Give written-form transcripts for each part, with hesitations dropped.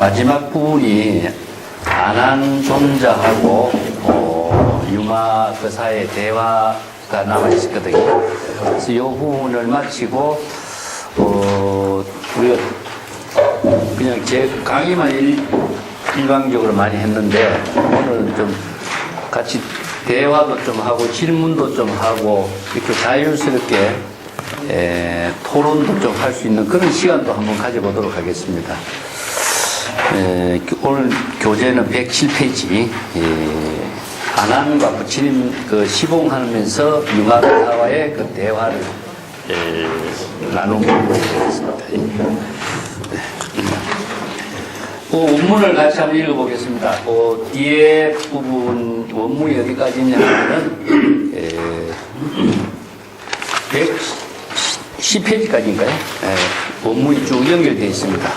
마지막 부분이 안한존자하고 유마 그 사이의 대화가 남아있었거든요. 그래서 이 부분을 마치고 우리가 그냥 제 강의만 일방적으로 많이 했는데 오늘은 좀 같이 대화도 좀 하고 질문도 좀 하고 이렇게 자연스럽게 토론도 좀 할 수 있는 그런 시간도 한번 가져보도록 하겠습니다. 오늘 교재는 107페이지 안한과 부처님 그 시봉하면서 유마사와의 그 대화를 나누도록 하겠습니다. 그 원문을 같이 한번 읽어보겠습니다. 그 뒤에 부분 원문이 어디까지 있냐면은 110페이지까지인가요? 원문이 쭉 연결되어 있습니다.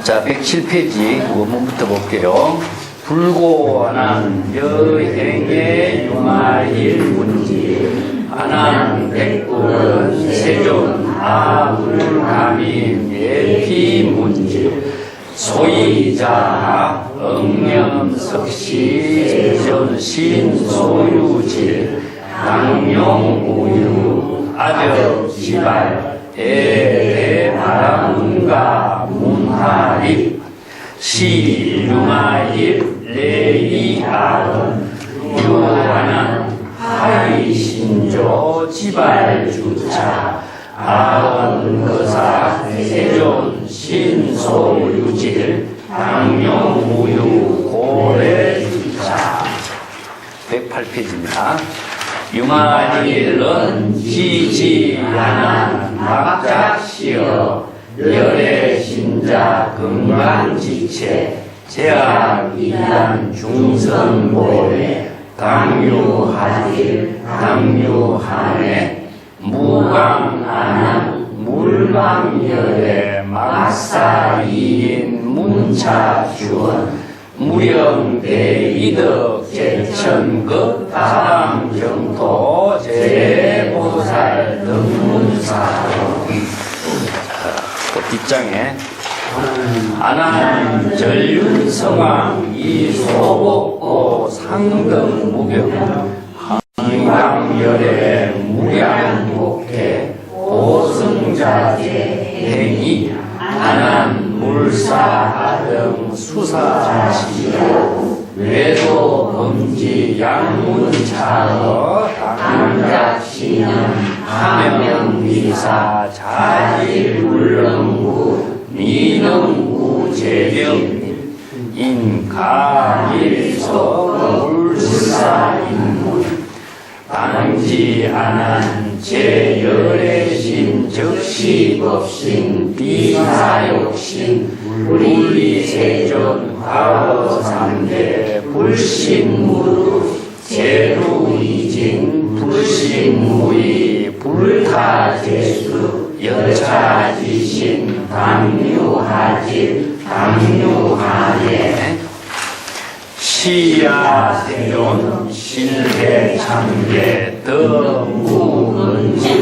자, 107페이지 원문부터 볼게요. 불고안한 여행의 유마일 문지 안한 백구는 세존 아불감임 예피 문지 소이자 응념석시 세존신 소유질 당용우유 아적지발 대바람문가 문하립 시유마입 레이아은 유한한 하이신조 지발주차 아은거사 세존 신소유질 당용우유 고래주차 108페이지입니다. 유마일은 지지하는 막작시어 열의 신자 금강지체 제약이란 중선보에 당유하네 무강하는 물방열의 막사이인 문차주원 무령대이덕 제천급 다방정토 제보살 등문사 뒷장에 안한 전륜성왕 이소복고 상등무병 한강열의 무량복해 보승자제 행이 안한 물사하등 수사시요 외도 범지 양문차어 당작신영 하명미사 자질불능구 미능구 재령 인가일서 물사인문 당지 안한 제열애신 적시법신 비사욕신 물리세존 과거삼대 불신무루 제루이진 불신무이 불타제수 여차지신 당유하질 당유하예 시야세존 실해창계 덕무근진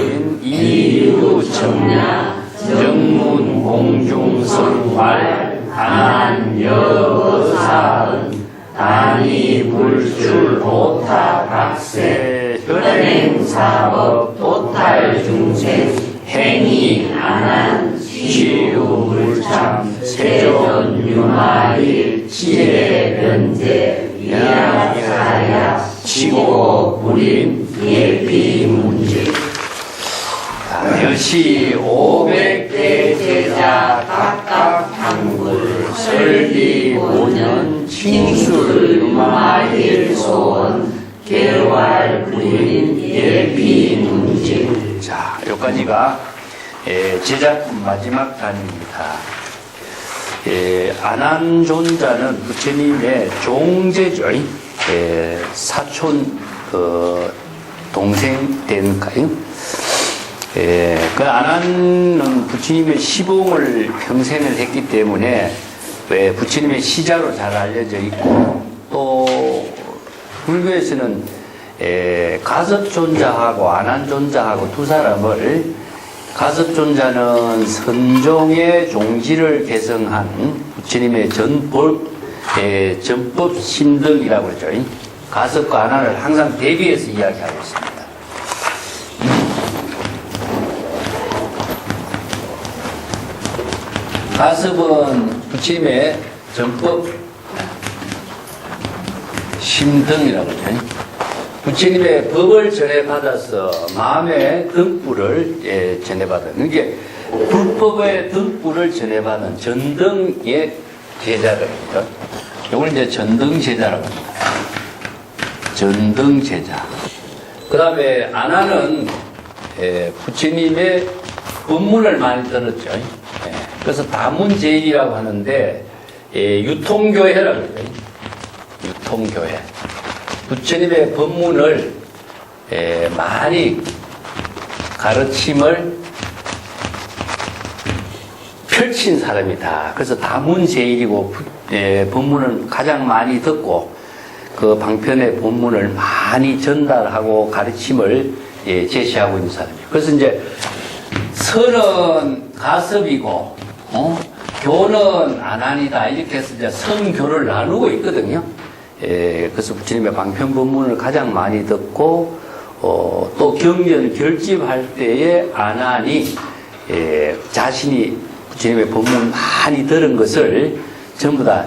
이유청냐 정문공중성활 안여사은 단위불출 도타각세 현행사법 도탈중생 행위 안한 치유불참 세존유마일 지혜변제 양사야 지고불인 예비문제 여시 500대 제자 각각 한굴 설기 5년 칭술 유마일 소원 개활불인 예비문제. 자, 여기까지가 제작 마지막 단입니다. 안한존자는 부처님의 종제죠. 사촌 동생 되는가요? 그 안한은 부처님의 시봉을 평생을 했기 때문에 왜 부처님의 시자로 잘 알려져 있고 또 불교에서는 가섭존자하고 안한존자하고 두 사람을 가섭존자는 선종의 종지를 개성한 부처님의 전법 신등이라고 그러죠. 가섭과 안한을 항상 대비해서 이야기하고 있습니다. 가섭은 부처님의 전법 신등이라고 그러죠. 부처님의 법을 전해받아서 마음의 등불을 전해받은, 이게 불법의 등불을 전해받은 전등의 제자들이죠. 이걸 이제 전등제자라고 합니다. 전등제자. 그 다음에 안하는 부처님의 법문을 많이 들었죠. 그래서 다문제일이라고 하는데 유통교회라고 해요. 유통교회. 부처님의 법문을 많이 가르침을 펼친 사람이다. 그래서 다문제일이고 법문을 가장 많이 듣고 그 방편의 본문을 많이 전달하고 가르침을 제시하고 있는 사람이에요. 그래서 이제 설은 가섭이고 교는 안한이다. 이렇게 해서 이제 성교를 나누고 있거든요. 그래서 부처님의 방편 법문을 가장 많이 듣고 또 경전 결집할 때에 안한이 자신이 부처님의 법문 많이 들은 것을 전부 다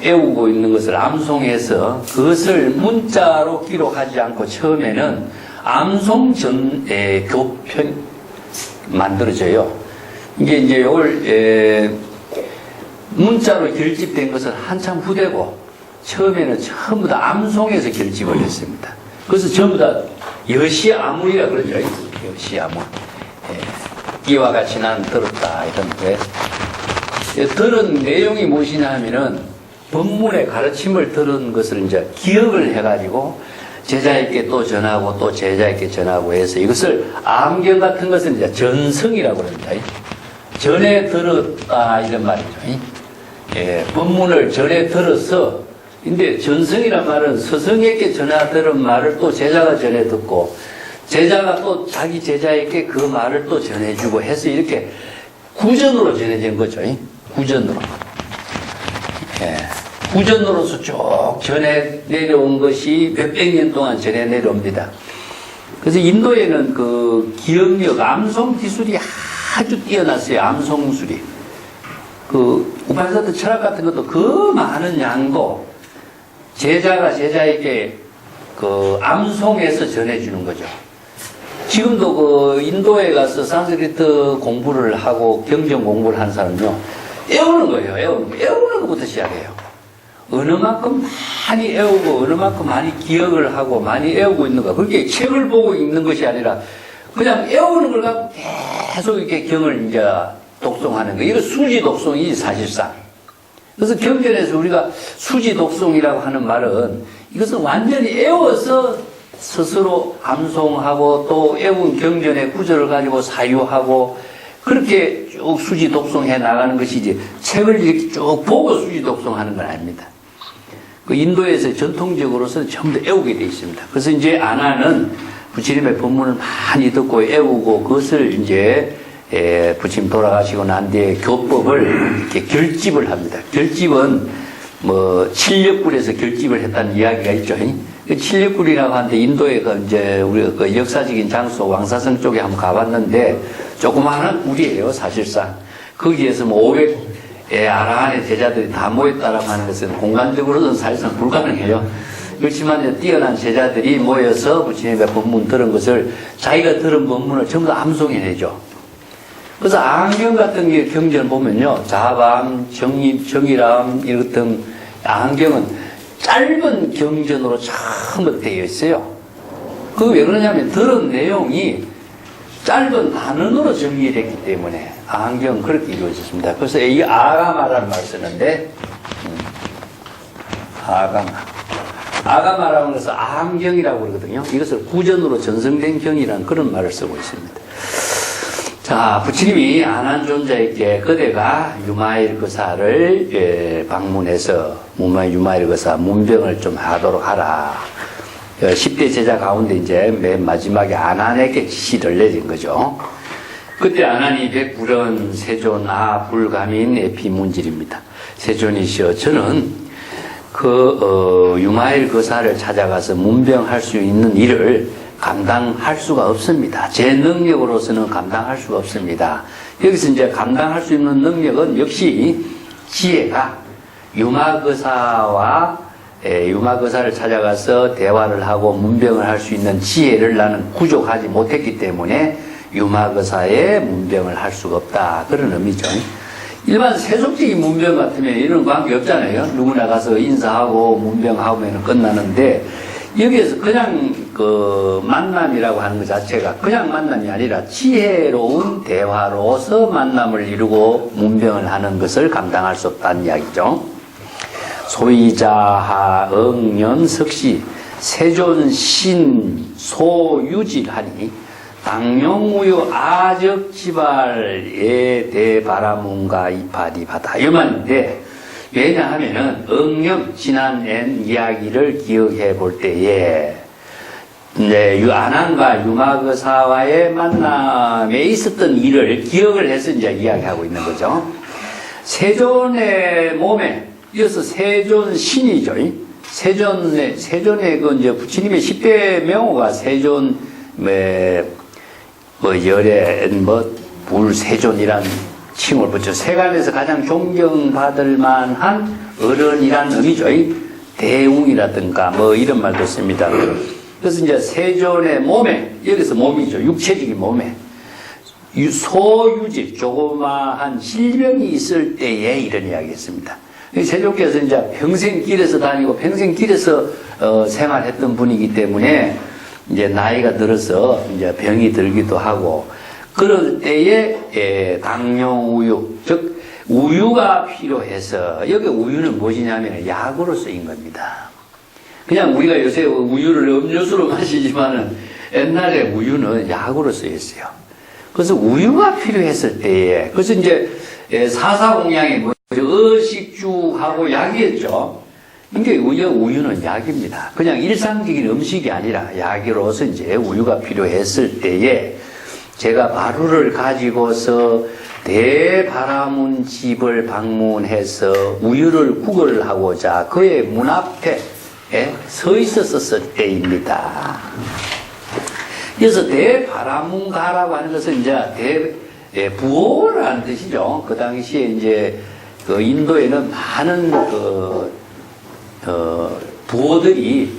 외우고 있는 것을 암송해서 그것을 문자로 기록하지 않고 처음에는 암송전 교편 만들어져요. 이게 이제 이걸 문자로 결집된 것은 한참 후되고 처음에는 전부 다 암송해서 결집을 했습니다. 그래서 전부 다 여시아문이라 그러죠. 여시아문. 이와 같이 난 들었다 이런데 들은 내용이 무엇이냐 하면은 법문의 가르침을 들은 것을 이제 기억을 해가지고 제자에게 또 전하고 또 제자에게 전하고 해서 이것을 암경 같은 것은 이제 전성이라고 합니다. 전에 들었다 이런 말이죠. 법문을 전에 들어서 근데 전성이란 말은 스승에게 전하 들은 말을 또 제자가 전해 듣고 제자가 또 자기 제자에게 그 말을 또 전해주고 해서 이렇게 구전으로 전해진 거죠. 구전으로. 구전으로서 쭉 전해 내려온 것이 몇백 년 동안 전해 내려옵니다. 그래서 인도에는 그 기억력, 암송 기술이 아주 뛰어났어요. 암송술이. 그 우파니사드 철학 같은 것도 그 많은 양도 제자가 제자에게 그 암송해서 전해주는 거죠. 지금도 그 인도에 가서 산스크리트 공부를 하고 경전 공부를 하는 사람은요, 외우는 거예요. 외우는 것부터 시작해요. 어느 만큼 많이 외우고 어느 만큼 많이 기억을 하고 많이 외우고 있는 거. 그게 책을 보고 읽는 것이 아니라 그냥 외우는 걸 갖고 계속 이렇게 경을 이제 독송하는 거. 이거 수지 독송이지 사실상. 그래서 경전에서 우리가 수지 독송이라고 하는 말은 이것은 완전히 외워서 스스로 암송하고 또 외운 경전의 구절을 가지고 사유하고 그렇게 쭉 수지 독송해 나가는 것이지 책을 이렇게 쭉 보고 수지 독송하는 건 아닙니다. 그 인도에서 전통적으로서는 전부 다 외우게 되어 있습니다. 그래서 이제 안하는 부처님의 법문을 많이 듣고 외우고 그것을 이제 부처님 돌아가시고 난 뒤에 교법을 이렇게 결집을 합니다. 결집은 뭐 칠력굴에서 결집을 했다는 이야기가 있죠. 그 칠력굴이라고 하는데 인도에 그 이제 우리가 그 역사적인 장소 왕사성 쪽에 한번 가봤는데 조그마한 굴이에요, 사실상. 거기에서 뭐 500의 아라한의 제자들이 다 모였다라고 하는 것은 공간적으로는 사실상 불가능해요. 그렇지만 이제 뛰어난 제자들이 모여서 부처님의 법문 들은 것을 자기가 들은 법문을 전부 다 암송해내죠. 그래서 아항경 같은 게 경전을 보면요. 자밤, 정의람, 이런 아항경은 짧은 경전으로 처음부터 되어 있어요. 그게 왜 그러냐면 들은 내용이 짧은 단원으로 정리됐기 때문에 아항경은 그렇게 이루어졌습니다. 그래서 이 아가마라는 말을 쓰는데 아가마라는 것은 아항경이라고 그러거든요. 이것을 구전으로 전성된 경이라는 그런 말을 쓰고 있습니다. 자, 부처님이 안한존자에게 그대가 유마일거사를 방문해서 유마일거사 문병을 좀 하도록 하라. 10대 제자 가운데 이제 맨 마지막에 안한에게 지시를 내린 거죠. 그때 아나니 백불은 세존 불가민 에피문질입니다. 세존이시여 저는 유마일 거사를 찾아가서 문병할 수 있는 일을 감당할 수가 없습니다. 제 능력으로서는 감당할 수가 없습니다. 여기서 이제 감당할 수 있는 능력은 역시 지혜가 유마거사를 찾아가서 대화를 하고 문병을 할 수 있는 지혜를 나는 구족하지 못했기 때문에 유마거사의 문병을 할 수가 없다. 그런 의미죠. 일반 세속적인 문병 같으면 이런 관계 없잖아요. 누구나 가서 인사하고 문병하면 끝나는데 여기에서 그냥 만남이라고 하는 것 자체가 그냥 만남이 아니라 지혜로운 대화로서 만남을 이루고 문병을 하는 것을 감당할 수 없다는 이야기죠. 소이자하 응연석시 세존신 소유질하니 당용우유 아적지발에 대바라문가 이파디바다 이 말인데 왜냐하면은 응영 지난 이야기를 기억해 볼 때에 이제 아난과 유마거사와의 만남에 있었던 일을 기억을 해서 이제 이야기하고 있는 거죠. 세존의 몸에 이어서 세존 신이죠. 세존의 이제 부처님의 10대 명호가 세존 불세존이란 칭을 붙여 세간에서 가장 존경받을 만한 어른이란 의미죠. 대웅이라든가 이런 말도 씁니다. 그래서 이제 세존의 몸에, 여기서 몸이죠. 육체적인 몸에 소유질, 조그마한 질병이 있을 때에 이런 이야기 했습니다. 세존께서 이제 평생 길에서 다니고 평생 길에서 생활했던 분이기 때문에 이제 나이가 들어서 이제 병이 들기도 하고 그럴 때에 당용우유, 즉 우유가 필요해서 여기 우유는 무엇이냐면 약으로 쓰인 겁니다. 그냥 우리가 요새 우유를 음료수로 마시지만은 옛날에 우유는 약으로 쓰였어요. 그래서 우유가 필요했을 때에 그래서 이제 사사공양이 어식죽하고 약이었죠. 이게 우유는 약입니다. 그냥 일상적인 음식이 아니라 약으로서 이제 우유가 필요했을 때에 제가 바루를 가지고서 대바라문 집을 방문해서 우유를 구걸하고자 그의 문 앞에 서 있었을 때입니다. 그래서 대바라문가라고 하는 것은 이제 부호라는 뜻이죠. 그 당시에 이제 인도에는 많은 부호들이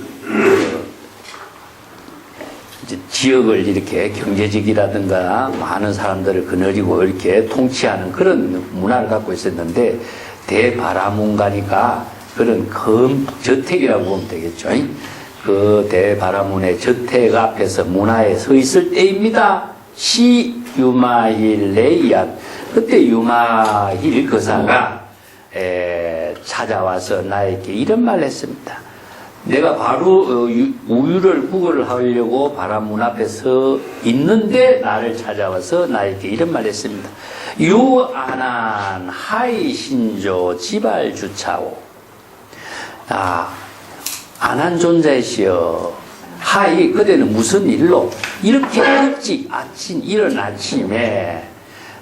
이제 지역을 이렇게 경제적이라든가 많은 사람들을 거느리고 이렇게 통치하는 그런 문화를 갖고 있었는데 대바라문가니까 그런 저택이라고 보면 되겠죠. 그 대바라문의 저택 앞에서 문화에 서 있을 때입니다. 시 유마힐레이안 그때 유마힐 거사가 찾아와서 나에게 이런 말을 했습니다. 내가 바로 우유를 구걸을 하려고 바라문 앞에 서 있는데 나를 찾아와서 나에게 이런 말을 했습니다. 유아난 하이 신조 지발 주차오 안한 존재시여 하이 그대는 무슨 일로 이렇게 일찍 이른 아침에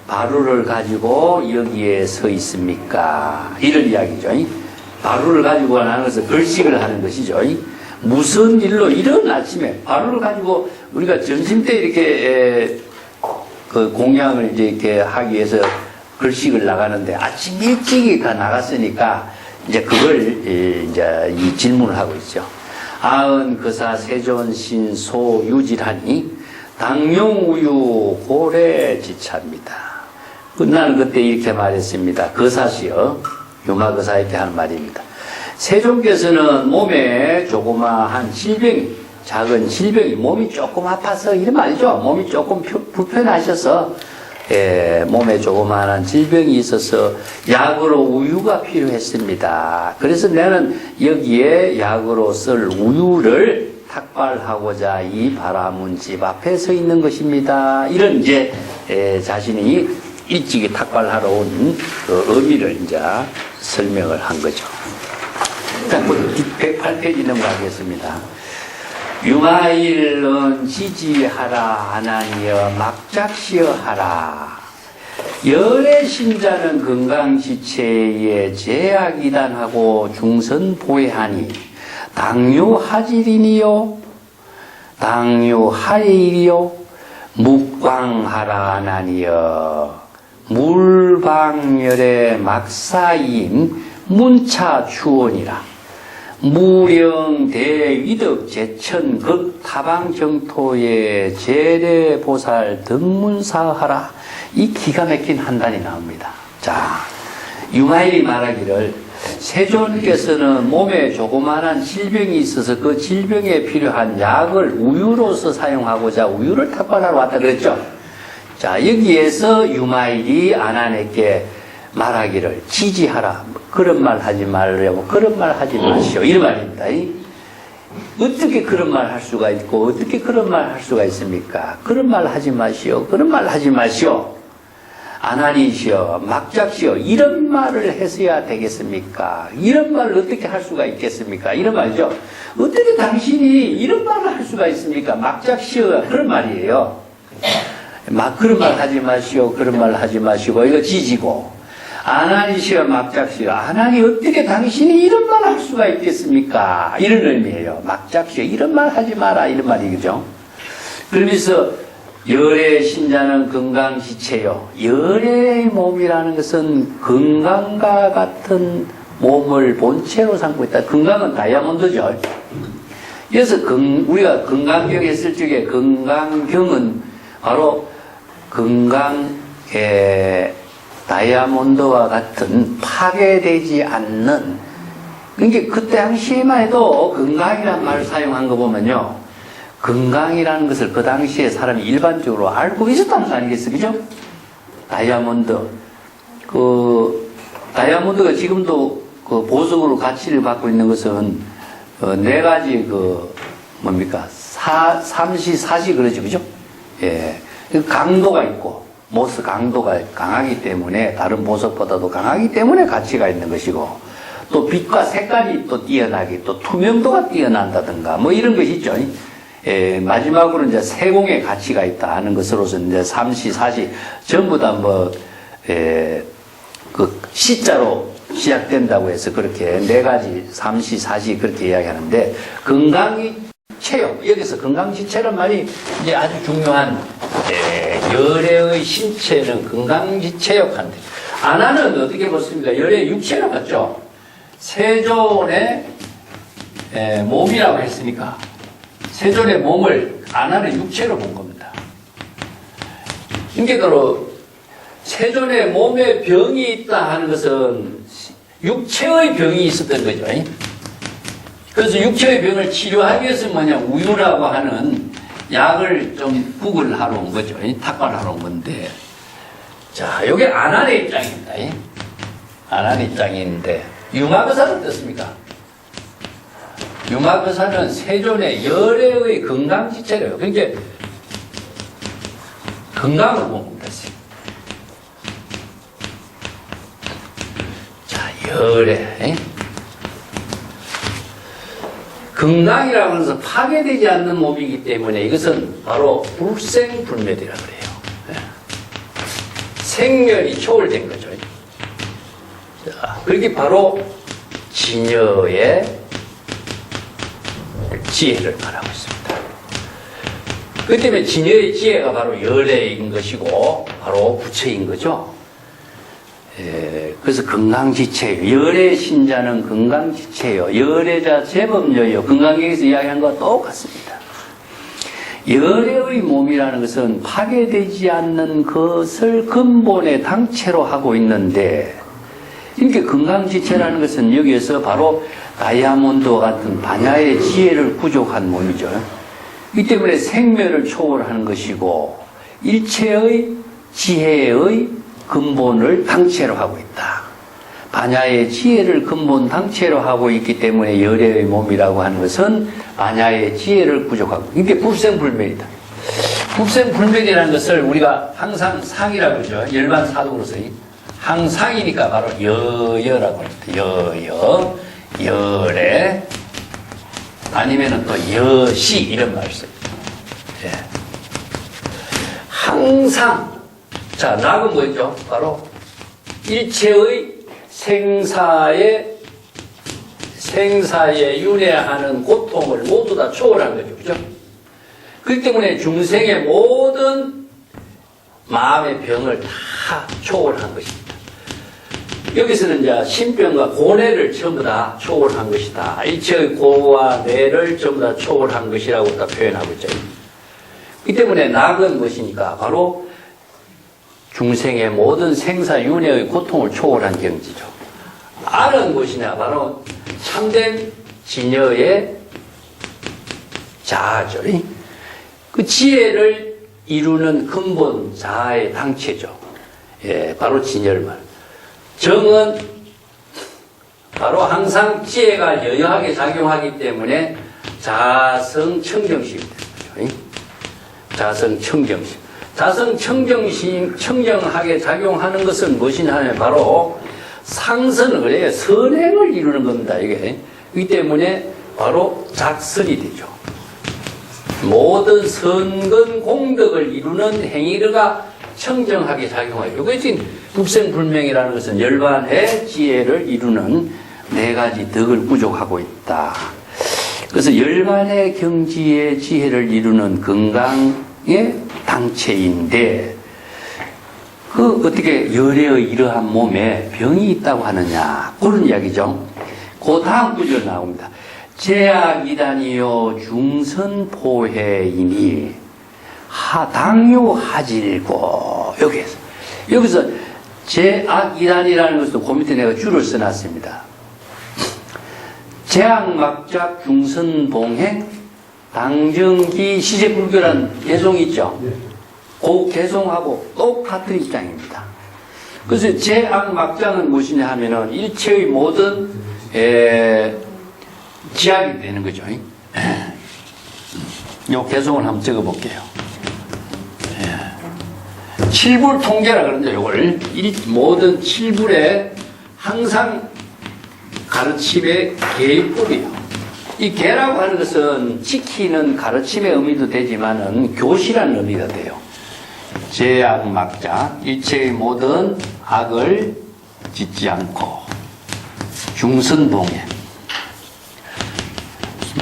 바루를 가지고 여기에 서 있습니까? 이런 이야기죠. 바루를 가지고 하는 것은 걸식을 하는 것이죠. 무슨 일로 이른 아침에 바루를 가지고 우리가 점심때 이렇게 그 공양을 이제 이렇게 하기 위해서 걸식을 나가는데 아침 일찍이 나갔으니까 이제 그걸 이제 이 질문을 하고 있죠. 아은 그사 세존신 소유질하니 당용우유 고래지차입니다. 나는 그때 이렇게 말했습니다. 거사시여 유마거사에게 하는 말입니다. 세존께서는 몸에 조그마한 질병이 작은 질병이 몸이 조금 아파서 이런 말이죠. 몸이 조금 불편하셔서 몸에 조그마한 질병이 있어서 약으로 우유가 필요했습니다. 그래서 나는 여기에 약으로 쓸 우유를 탁발하고자 이 바라문 집 앞에 서 있는 것입니다. 이런 이제 자신이 일찍이 탁발하러 온 그 의미를 이제 설명을 한 거죠. 108페이지 넘어가겠습니다. 융하일은 지지하라 하나니여 막작시어 하라. 열의 신자는 건강지체에 제약이단하고 중선보해하니 당뇨하질이니요 당뇨하일이요 묵광하라 하나니여 물방열의 막사인 문차추원이라. 무령대위덕 제천 극타방정토의 제례보살 등문사하라. 이 기가 막힌 한단이 나옵니다. 자, 융하일이 말하기를 세존께서는 몸에 조그마한 질병이 있어서 그 질병에 필요한 약을 우유로서 사용하고자 우유를 탁발하러 왔다 그랬죠. 자, 여기에서 융하일이 아난에게 말하기를 지지하라. 그런 말 하지 말라고. 그런 말 하지 마시오. 이런 말입니다. 어떻게 그런 말 할 수가 있고 어떻게 그런 말 할 수가 있습니까? 그런 말 하지 마시오. 그런 말 하지 마시오. 아나니시여 막작시여 이런 말을 했어야 되겠습니까? 이런 말을 어떻게 할 수가 있겠습니까? 이런 말이죠. 어떻게 당신이 이런 말을 할 수가 있습니까? 막작시여 그런 말이에요. 막 그런 말 하지 마시오. 그런 말 하지 마시고 이거 지지고 아나니시여 막작시여 아나니 어떻게 당신이 이런 말 할 수가 있겠습니까? 이런 의미예요. 막작시여 이런 말 하지 마라 이런 말이죠. 그러면서 열의 신자는 건강지체요. 열의 몸이라는 것은 건강과 같은 몸을 본체로 삼고 있다. 건강은 다이아몬드죠. 그래서 우리가 건강경 했을 적에 건강경은 바로 건강의 다이아몬드와 같은 파괴되지 않는, 그러니까 그때 당시에만 해도 건강이라는 말을 사용한 거 보면요. 건강이라는 것을 그 당시에 사람이 일반적으로 알고 있었다는 거 아니겠어요? 그죠? 다이아몬드. 다이아몬드가 지금도 그 보석으로 가치를 갖고 있는 것은, 네 가지 뭡니까? 삼시, 사시 그러죠. 그죠? 예. 강도가 있고, 모스 강도가 강하기 때문에, 다른 보석보다도 강하기 때문에 가치가 있는 것이고, 또 빛과 색깔이 또 뛰어나기, 또 투명도가 뛰어난다든가, 뭐 이런 것이 있죠. 예, 마지막으로 이제 세공의 가치가 있다 하는 것으로서 이제 삼시, 사시, 전부 다 시자로 시작된다고 해서 그렇게 네 가지 삼시, 사시 그렇게 이야기하는데, 건강이 체요. 여기서 건강지체란 말이 이제 아주 중요한, 열의 신체는 건강지체역 한데, 아나는 어떻게 봤습니까? 열의 육체로 봤죠? 세존의 몸이라고 했으니까, 세존의 몸을 아나는 육체로 본 겁니다. 인격으로 세존의 몸에 병이 있다 하는 것은 육체의 병이 있었던 거죠. 그래서 육체의 병을 치료하기 위해서 우유라고 하는 약을 좀 구걸하러 온 거죠. 탁발하러 온 건데. 자, 요게 아난의 입장입니다. 아난의 입장인데, 융하거사는 어떻습니까? 융하거사는 세존의 열의 건강지체래요. 그러니까 건강을 본 겁니다. 자, 열의 건강이라고 해서 파괴되지 않는 몸이기 때문에 이것은 바로 불생불滅이라고 그래요. 생멸이 초월된 거죠. 자, 그게 바로 진여의 지혜를 말하고 있습니다. 그 때문에 진여의 지혜가 바로 열애인 것이고 바로 부처인 거죠. 그래서 건강지체예요. 열의 신자는 건강지체예요. 열애자 제법녀예요. 건강경에서 이야기한 것과 똑같습니다. 열애의 몸이라는 것은 파괴되지 않는 것을 근본의 당체로 하고 있는데, 이렇게 건강지체라는 것은 여기에서 바로 다이아몬드와 같은 반야의 지혜를 구족한 몸이죠. 이 때문에 생멸을 초월하는 것이고 일체의 지혜의 근본을 당체로 하고 있다. 반야의 지혜를 근본 당체로 하고 있기 때문에 열애의 몸이라고 하는 것은 반야의 지혜를 구족하고, 이게 불생불멸이다. 불생불멸이라는 것을 우리가 항상 상이라고 그러죠. 열반 사독으로서 항상이니까 바로 여여라고 합니다. 여여, 열애, 아니면은 또 여시 이런 말을 써요. 예. 항상 자 낙은 뭐였죠? 바로 일체의 생사에 윤회하는 고통을 모두 다 초월한 거죠. 그죠? 그렇기 때문에 중생의 모든 마음의 병을 다 초월한 것입니다. 여기서는 이제 신병과 고뇌를 전부 다 초월한 것이다. 일체의 고와 뇌를 전부 다 초월한 것이라고 다 표현하고 있죠. 이 때문에 낙은 무엇이니까? 바로 중생의 모든 생사윤회의 고통을 초월한 경지죠. 알은 무엇이냐? 바로 참된 진여의 자아죠. 그 지혜를 이루는 근본 자아의 당체죠. 예, 바로 진여를 말. 정은 바로 항상 지혜가 여여하게 작용하기 때문에 자성 청정심이 되는 거죠. 자성 청정심. 자성 청정심, 청정하게 작용하는 것은 무엇이냐 하면 바로 상선을, 선행을 이루는 겁니다. 이게. 이 때문에 바로 작선이 되죠. 모든 선근 공덕을 이루는 행위가 청정하게 작용하죠. 이것이 불생불명이라는 것은 열반의 지혜를 이루는 네 가지 덕을 구족하고 있다. 그래서 열반의 경지의 지혜를 이루는 건강의 당체인데, 그 어떻게 열의 이러한 몸에 병이 있다고 하느냐, 그런 이야기죠. 그 다음 구절 나옵니다. 제약이다니요 중선포해이니 당요하질고. 여기서 제약이단이라는 것도 그 밑에 내가 줄을 써놨습니다. 제약막작 중선봉행 당정기 시제불교라는 개송이 있죠. 그 개송하고 똑같은 입장입니다. 그래서 제약막장은 무엇이냐 하면은 일체의 모든 지약이 되는 거죠. 요 개송을 한번 적어 볼게요. 칠불 통계라 그러는데 요걸 모든 칠불에 항상 가르침의 계율법이에요. 이 계라고 하는 것은 지키는 가르침의 의미도 되지만은 교시라는 의미가 돼요. 제약 막자, 일체의 모든 악을 짓지 않고 중선봉에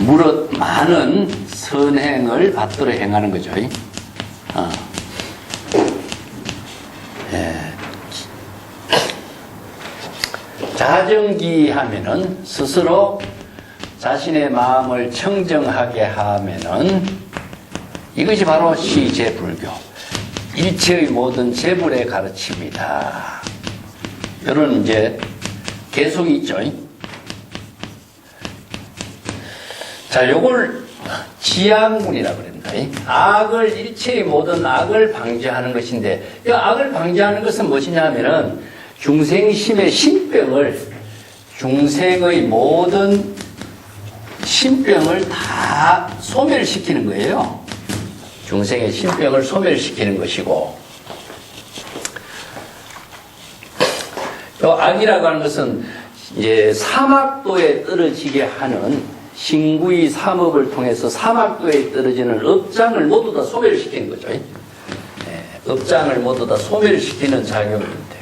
무릇 많은 선행을 받들어 행하는 거죠. 자정기 하면은 스스로 자신의 마음을 청정하게 하면은 이것이 바로 시제불교, 일체의 모든 제불의 가르침이다. 이런 이제 개성이 있죠. 자, 요걸 지양문이라고 그럽니다. 악을, 일체의 모든 악을 방지하는 것인데, 이 악을 방지하는 것은 무엇이냐 하면은 중생심의 신병을, 중생의 모든 신병을 다 소멸시키는 거예요. 중생의 신병을 소멸시키는 것이고, 또 악이라고 하는 것은 이제 사막도에 떨어지게 하는 신구의 삼업을 통해서 사막도에 떨어지는 업장을 모두 다 소멸시키는 거죠. 업장을 모두 다 소멸시키는 작용입니다.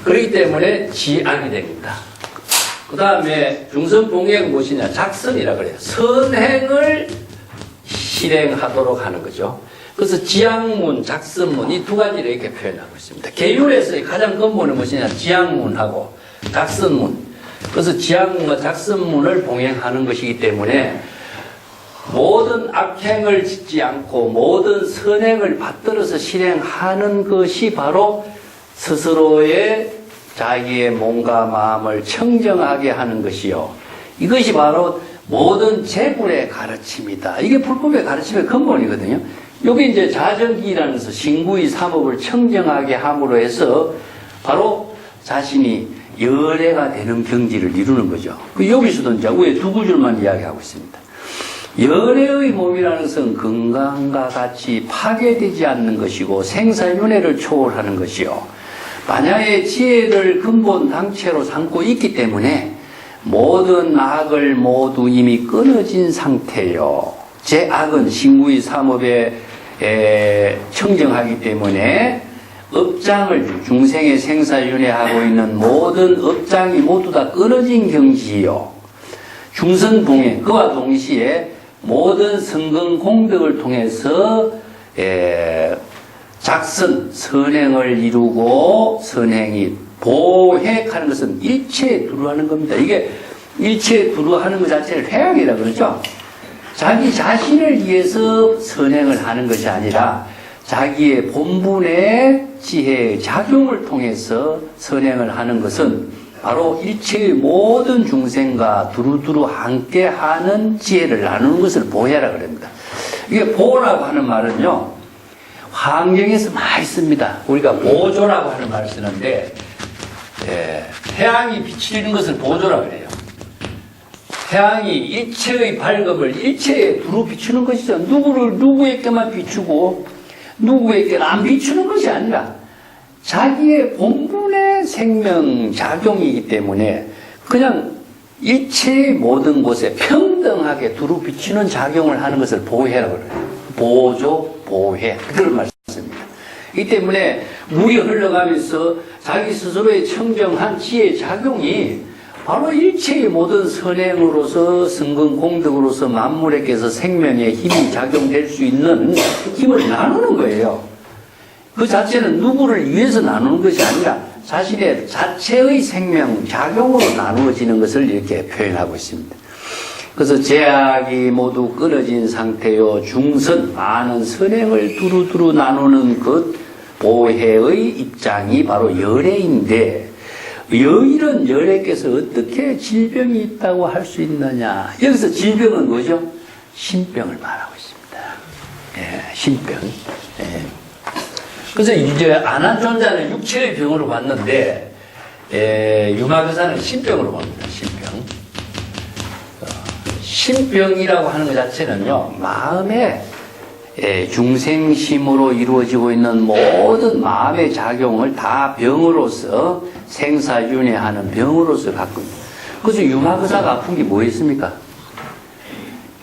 그렇기 때문에 지악이 됩니다. 그 다음에 중선봉행은 무엇이냐? 작선이라 그래요. 선행을 실행하도록 하는 거죠. 그래서 지양문, 작선문 이 두 가지를 이렇게 표현하고 있습니다. 계율에서의 가장 근본은 무엇이냐? 지양문하고 작선문. 그래서 지양문과 작선문을 봉행하는 것이기 때문에 모든 악행을 짓지 않고 모든 선행을 받들어서 실행하는 것이 바로 스스로의 자기의 몸과 마음을 청정하게 하는 것이요. 이것이 바로 모든 제불의 가르침이다. 이게 불법의 가르침의 근본이거든요. 여기 이제 자정기라는 것은 신구의 삼업을 청정하게 함으로 해서 바로 자신이 열애가 되는 경지를 이루는 거죠. 여기서도 이제 위에 두 구절만 이야기하고 있습니다. 열애의 몸이라는 것은 건강과 같이 파괴되지 않는 것이고 생사윤회를 초월하는 것이요. 만약에 지혜를 근본 당체로 삼고 있기 때문에 모든 악을 모두 이미 끊어진 상태요. 제 악은 신구의 삼업에 청정하기 때문에 업장을 중생의 생사윤회하고 있는 모든 업장이 모두 다 끊어진 경지요. 중선봉해 그와 동시에 모든 성근 공덕을 통해서 작선 선행을 이루고 선행이 보획하는 것은 일체에 두루하는 겁니다. 이게 일체에 두루하는 것 자체를 회양이라 그러죠. 자기 자신을 위해서 선행을 하는 것이 아니라 자기의 본분의 지혜의 작용을 통해서 선행을 하는 것은 바로 일체의 모든 중생과 두루두루 함께하는 지혜를 나누는 것을 보혜라 그럽니다. 이게 보라고 하는 말은요, 환경에서 많이 씁니다. 우리가 보조라고 하는 말을 쓰는데, 태양이 비치는 것을 보조라 그래요. 태양이 일체의 밝음을 일체에 두루 비추는 것이죠. 누구에게만 비추고 누구에게는 안 비추는 것이 아니라 자기의 본분의 생명 작용이기 때문에 그냥 일체의 모든 곳에 평등하게 두루 비추는 작용을 하는 것을 보혜라고 그래요. 보조, 보혜. 그런 말씀입니다. 이 때문에 물이 흘러가면서 자기 스스로의 청정한 지혜의 작용이 바로 일체의 모든 선행으로서 성근 공덕으로서 만물에게서 생명의 힘이 작용될 수 있는 힘을 나누는 거예요. 그 자체는 누구를 위해서 나누는 것이 아니라 자신의 자체의 생명 작용으로 나누어지는 것을 이렇게 표현하고 있습니다. 그래서 제약이 모두 끊어진 상태요 중선 많은 선행을 두루두루 나누는 것 보혜의 입장이 바로 열애인데, 여일은 열애께서 어떻게 질병이 있다고 할 수 있느냐. 여기서 질병은 뭐죠? 신병을 말하고 있습니다. 신병. 그래서 이제 안한존자는 육체의 병으로 봤는데, 유마거사는 신병으로 봅니다. 신병. 신병이라고 하는 것 자체는요, 마음에 중생심으로 이루어지고 있는 모든 마음의 작용을 다 병으로서 생사윤회하는 병으로서 갖고 있습니다. 그래서 유마거사가 아픈 게 뭐였습니까?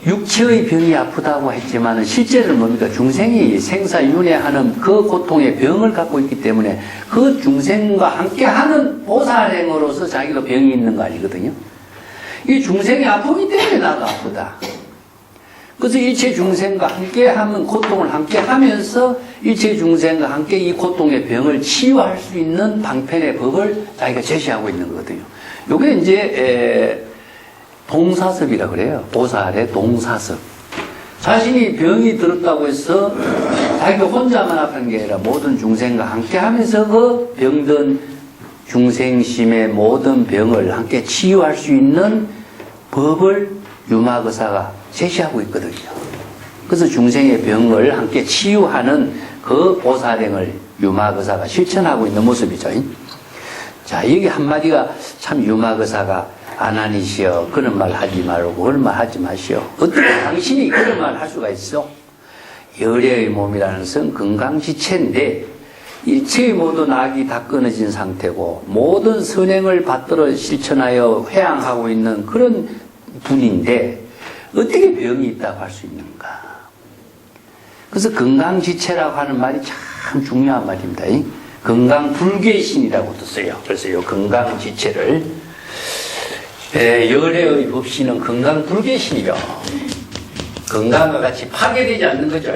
육체의 병이 아프다고 했지만 실제는 뭡니까? 중생이 생사윤회하는 그 고통의 병을 갖고 있기 때문에 그 중생과 함께하는 보살행으로서 자기가 병이 있는 거 아니거든요. 이 중생이 아프기 때문에 나도 아프다. 그래서 일체 중생과 함께하면 고통을 함께하면서 일체 중생과 함께 이 고통의 병을 치유할 수 있는 방편의 법을 자기가 제시하고 있는 거거든요. 이게 이제 동사섭이라 그래요. 보살의 동사섭. 자신이 병이 들었다고 해서 자기가 혼자만 아픈 게 아니라 모든 중생과 함께하면서 그 병든 중생심의 모든 병을 함께 치유할 수 있는 법을 유마거사가 제시하고 있거든요. 그래서 중생의 병을 함께 치유하는 그 보살행을 유마거사가 실천하고 있는 모습이죠. 자, 여기 한마디가 참 유마거사가 아나니시여 그런 말 하지 말고 그런 말 하지 마시오. 어떻게 당신이 그런 말 할 수가 있어? 열애의 몸이라는 것은 건강지체인데 일체의 모든 악이 다 끊어진 상태고 모든 선행을 받들어 실천하여 회양하고 있는 그런 분인데 어떻게 병이 있다고 할 수 있는가? 그래서 건강지체라고 하는 말이 참 중요한 말입니다. 건강불개신이라고도 써요. 그래서 이 건강지체를 열애의 법신은 건강불개신이요. 건강과 같이 파괴되지 않는 거죠.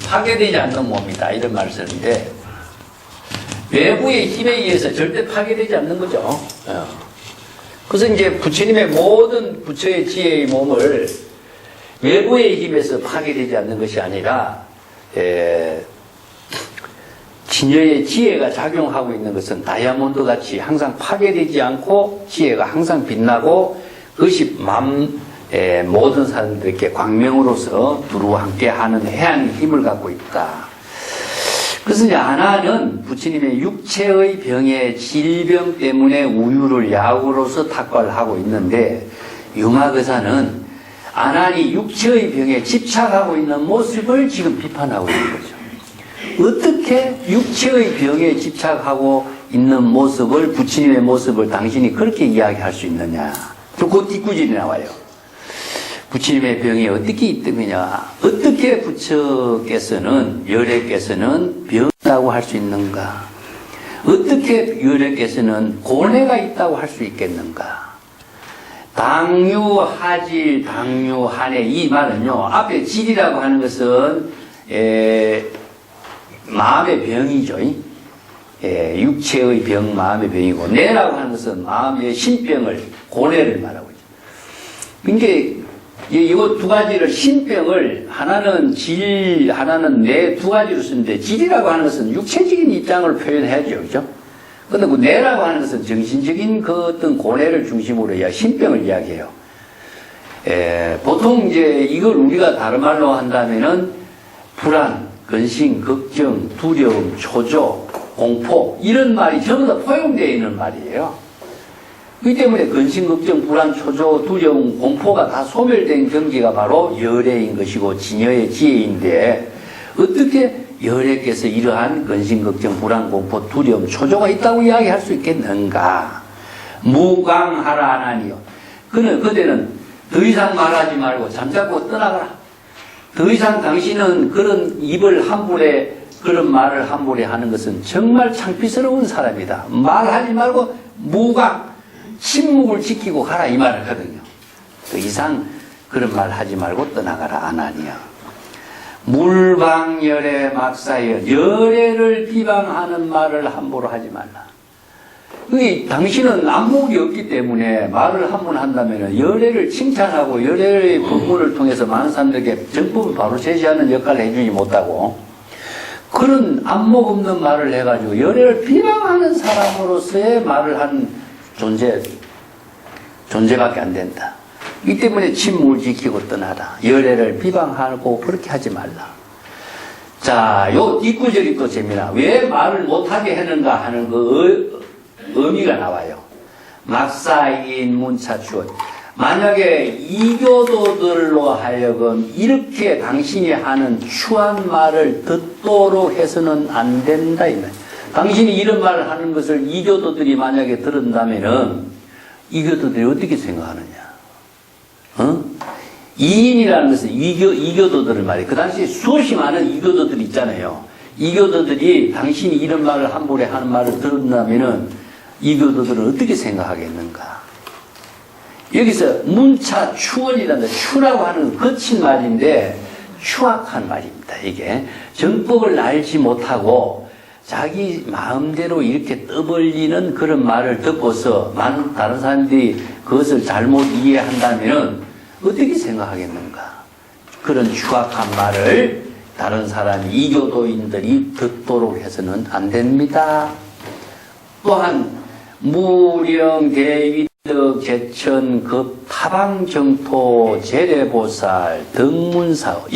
파괴되지 않는 몸이다 이런 말을 쓰는데 외부의 힘에 의해서 절대 파괴되지 않는 거죠. 그래서 이제 부처님의 모든 부처의 지혜의 몸을 외부의 힘에서 파괴되지 않는 것이 아니라 진여의 지혜가 작용하고 있는 것은 다이아몬드 같이 항상 파괴되지 않고 지혜가 항상 빛나고 그것이 모든 사람들에게 광명으로서 두루 함께 하는 해안의 힘을 갖고 있다. 그래서 이제 아나는 부처님의 육체의 병의 질병 때문에 우유를 약으로서 탁과를 하고 있는데 유마거사는 아난이 육체의 병에 집착하고 있는 모습을 지금 비판하고 있는 거죠. 어떻게 육체의 병에 집착하고 있는 모습을, 부처님의 모습을 당신이 그렇게 이야기할 수 있느냐. 그 뒷구질이 나와요. 부처님의 병이 어떻게 있느냐. 어떻게 부처께서는, 열애께서는 병이라고 할 수 있는가. 어떻게 열애께서는 고뇌가 있다고 할 수 있겠는가. 당유하질, 당유하네. 이 말은요, 앞에 질이라고 하는 것은, 마음의 병이죠. 육체의 병, 마음의 병이고, 뇌라고 하는 것은 마음의 신병을, 고뇌를 말하고 있죠. 그러니까, 이거 두 가지를, 신병을, 하나는 질, 하나는 뇌 두 가지로 쓰는데, 질이라고 하는 것은 육체적인 입장을 표현해야죠. 그죠? 근데 그 뇌라고 하는 것은 정신적인 그 어떤 고뇌를 중심으로 신병을 이야기해요. 보통 이제 이걸 우리가 다른 말로 한다면은, 불안, 근심, 걱정, 두려움, 초조, 공포, 이런 말이 전부 다 포용되어 있는 말이에요. 그렇기 때문에 근심, 걱정, 불안, 초조, 두려움, 공포가 다 소멸된 경지가 바로 열애인 것이고 진여의 지혜인데, 어떻게 열애께서 이러한 근심, 걱정, 불안, 공포, 두려움, 초조가 있다고 이야기할 수 있겠는가? 무강하라 하나니요. 그때는 더 이상 말하지 말고 잠자코 떠나가라. 더 이상 당신은 그런 입을 함부로, 그런 말을 함부로 하는 것은 정말 창피스러운 사람이다. 말하지 말고 무강, 침묵을 지키고 가라, 이 말을 하거든요. 더 이상 그런 말 하지 말고 떠나가라, 아나니야. 물방열애 막사열, 열애를 비방하는 말을 함부로 하지 말라. 당신은 안목이 없기 때문에 말을 한 번 한다면 열애를 칭찬하고 열애의 법문을 통해서 많은 사람들에게 정법을 바로 제시하는 역할을 해주지 못하고, 그런 안목 없는 말을 해가지고 열애를 비방하는 사람으로서의 말을 한 존재밖에 안 된다. 이 때문에 침묵을 지키고 떠나라. 열애를 비방하고 그렇게 하지 말라. 자, 요 뒷구절이 또 재미나. 왜 말을 못하게 하는가 하는 그 의미가 나와요. 막사인 문차추원. 만약에 이교도들로 하여금 이렇게 당신이 하는 추한 말을 듣도록 해서는 안 된다, 이 말. 당신이 이런 말을 하는 것을 이교도들이 만약에 들은다면은 이교도들이 어떻게 생각하느냐? 이인이라는 것은 이교도들을 말이에요. 그 당시에 수없이 많은 이교도들이 있잖아요. 이교도들이 당신이 이런 말을 함부로 하는 말을 들은다면은 이교도들은 어떻게 생각하겠는가? 여기서 문차 추원이라는, 추라고 하는 거친 말인데 추악한 말입니다. 이게 정법을 알지 못하고 자기 마음대로 이렇게 떠벌리는 그런 말을 듣고서 많은 다른 사람들이 그것을 잘못 이해한다면 어떻게 생각하겠는가? 그런 추악한 말을 다른 사람, 이교도인들이 듣도록 해서는 안 됩니다. 또한 무령 대위덕 제천 급 타방정토 재래보살 등문사오.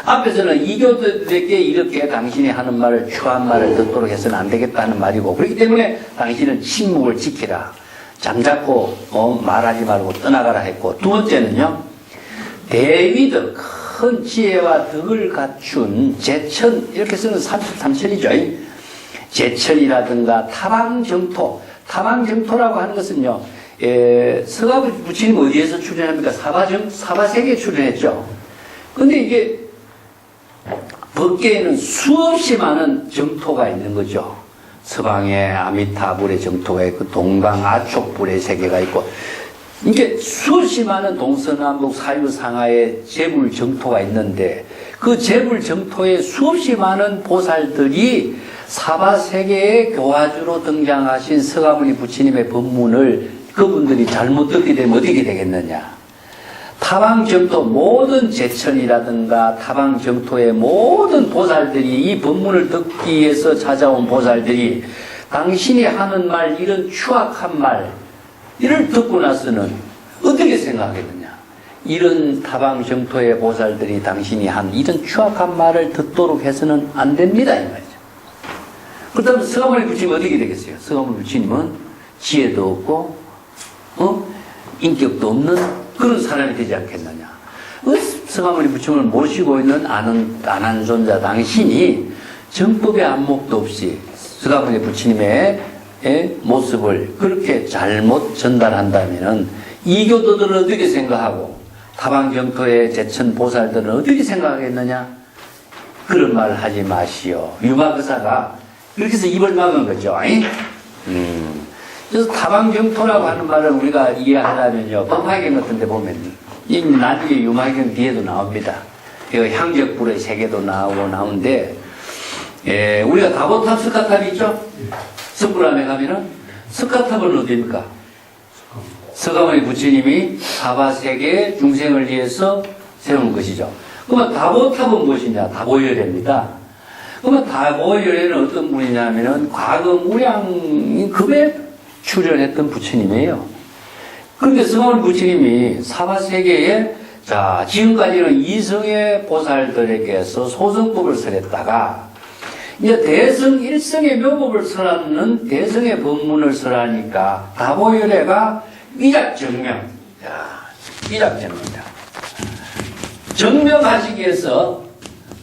앞에서는 이교도들에게 이렇게 당신이 하는 말을, 추한 말을 듣도록 해서는 안 되겠다는 말이고, 그렇기 때문에 당신은 침묵을 지키라. 잠자코 말하지 말고 떠나가라 했고, 두 번째는요, 대위덕, 큰 지혜와 덕을 갖춘 제천, 이렇게 쓰는 33천이죠. 제천이라든가 타방정토. 타방정토라고 하는 것은요, 서가부 부처님 어디에서 출연합니까? 사바세계에 출연했죠. 근데 이게 법계에는 수없이 많은 정토가 있는 거죠. 서방에 아미타불의 정토가 있고, 동방 아촉불의 세계가 있고, 이게 수없이 많은 동서남북 사유상하의 재불 정토가 있는데, 그 재불 정토에 수없이 많은 보살들이 사바세계의 교화주로 등장하신 서가모니 부처님의 법문을 그분들이 잘못 듣게 되면 어떻게 되겠느냐? 타방정토 모든 제천이라든가 타방정토의 모든 보살들이, 이 법문을 듣기 위해서 찾아온 보살들이 당신이 하는 말, 이런 추악한 말, 이를 듣고 나서는 어떻게 생각하겠느냐? 이런 타방정토의 보살들이 당신이 한 이런 추악한 말을 듣도록 해서는 안 됩니다, 이 말이죠. 그렇다면 서가모니 부처님은 어떻게 되겠어요? 서가모니 부처님은 지혜도 없고, 인격도 없는 그런 사람이 되지 않겠느냐. 서가모니 부처님을 모시고 있는 안한존자 당신이 정법의 안목도 없이 서가모니 부처님의 모습을 그렇게 잘못 전달한다면은 이교도들은 어떻게 생각하고 타방경토의 제천 보살들은 어떻게 생각하겠느냐? 그런 말을 하지 마시오. 유마거사가 그렇게 해서 입을 막은 거죠. 그래서 타방경토라고 하는 말을 우리가 이해하려면요, 법화경 같은 데 보면 이 나중에 유마경 뒤에도 나옵니다. 이거 향적불의 세계도 나오는데, 우리가 다보탑 스카탑이 있죠? 석굴암에 가면은 스카탑은 어디입니까? 서가모니 부처님이 사바세계 중생을 위해서 세운 것이죠. 그러면 다보탑은 무엇이냐? 다보열애입니다. 그러면 다보열애는 어떤 분이냐면은 과거 무량급에 출연했던 부처님이에요. 그런데 서가모니 부처님이 사바세계에 지금까지는 이성의 보살들에게서 소성법을 설했다가 이제 대성 일성의 묘법을 설하는 대성의 법문을 설하니까 다보열애가 위작정명, 위작정명이다. 정명하시기 위해서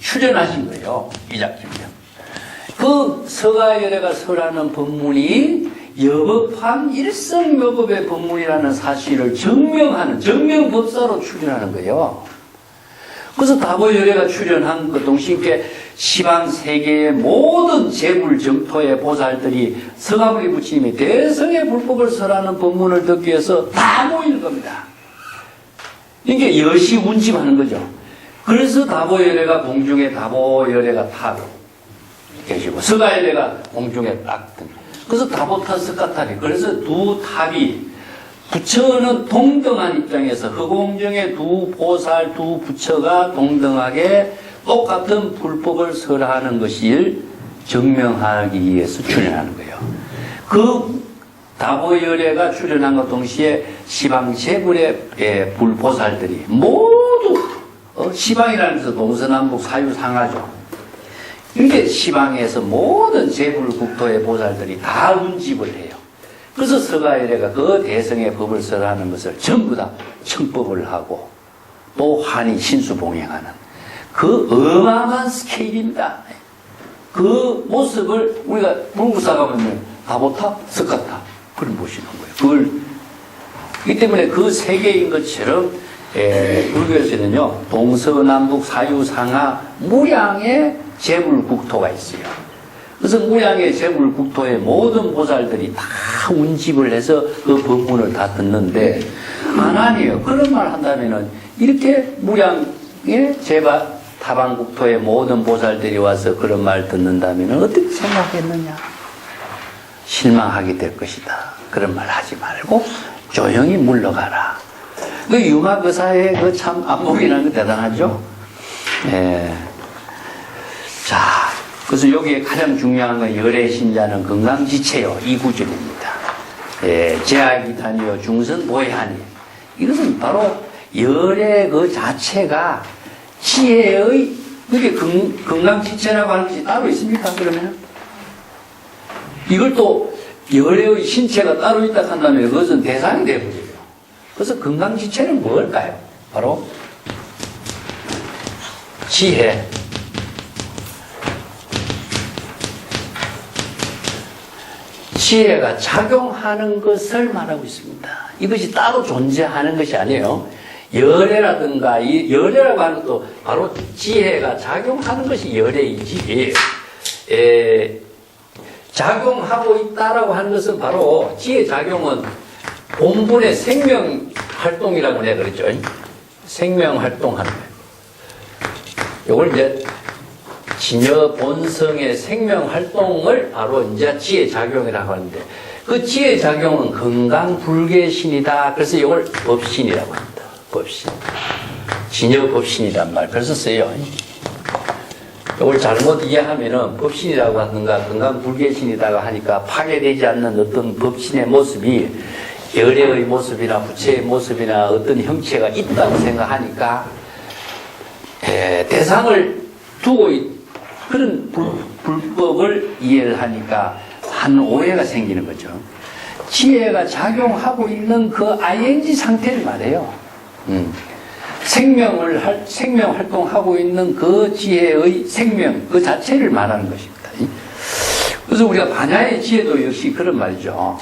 출연하신 거예요. 위작정명. 그 서가열애가 설하는 법문이 여법한 일성묘법의 법문이라는 사실을 정명하는 정명법사로 출연하는 거예요. 그래서 다보열애가 출연한 그 동시에 시방 세계의 모든 재불 정토의 보살들이 서가모니 부처님이 대성의 불법을 설하는 법문을 듣기 위해서 다 모이는 겁니다. 이게 여시 운집하는 거죠. 그래서 다보열애가 공중에 다보열애가 타고 계시고 서가열애가 공중에 딱 든. 그래서 다보탑 스카탑이 그래서 두 탑이 부처는 동등한 입장에서 허공정의 두 보살 두 부처가 동등하게 똑같은 불법을 설하는 것을 증명하기 위해서 출연하는 거예요. 그 다보열애가 출연한 것 동시에 시방 제불의 불보살들이 모두 시방이라는 것은 동서남북 사유상하죠. 이게 시방에서 모든 제불국토의 보살들이 다 운집을 해요. 그래서 서가열애가 그 대성의 법을 설하는 것을 전부 다 청법을 하고 또 환히 신수봉행하는 그 어마어마한 스케일입니다. 그 모습을 우리가 불구사가 보면 다보탑, 스카탑 그걸 보시는 거예요. 그걸 이 때문에 그 세계인 것처럼 불교에서는요 동서남북 사유상하 무량의 제불국토가 있어요. 그래서 무량의 제불국토의 모든 보살들이 다 운집을 해서 그 법문을 다 듣는데 안 아니에요. 그런 말 한다면은 이렇게 무량의 타방국토의 모든 보살들이 와서 그런 말 듣는다면 어떻게 생각했느냐? 실망하게 될 것이다. 그런 말 하지 말고 조용히 물러가라. 그 유마거사의 그 참 안목이라는 거 대단하죠? 자, 그래서 여기에 가장 중요한 건 열애신자는 건강지체요. 이 구절입니다. 제약이타니요 중선 보혜하니. 이것은 바로 열애 그 자체가 지혜의 그게 건강지체라고 하는 것이 따로 있습니까? 그러면 이걸 또 열애의 신체가 따로 있다 한다면 그것은 대상이 되어버려요. 그래서 건강지체는 뭘까요? 바로 지혜. 지혜가 작용하는 것을 말하고 있습니다. 이것이 따로 존재하는 것이 아니에요. 열애라든가, 이 열애라고 하는 것도 바로 지혜가 작용하는 것이 열애이지. 작용하고 있다라고 하는 것은 바로 지혜 작용은 본분의 생명 활동이라고 내가 그랬죠. 생명 활동하는 거예요. 이걸 이제 진여 본성의 생명 활동을 바로 이제 지혜 작용이라고 하는데 그 지혜 작용은 건강 불개신이다. 그래서 이걸 법신이라고 합니다. 법신. 진여 법신이란 말. 그래서 써요. 이걸 잘못 이해하면은 법신이라고 하는가 건강 불개신이라고 하니까 파괴되지 않는 어떤 법신의 모습이 열애의 모습이나 부처의 모습이나 어떤 형체가 있다고 생각하니까 대상을 두고 그런 불법을 이해를 하니까 한 오해가 생기는 거죠. 지혜가 작용하고 있는 그 ING 상태를 말해요. 생명 활동하고 있는 그 지혜의 생명, 그 자체를 말하는 것입니다. 그래서 우리가 반야의 지혜도 역시 그런 말이죠.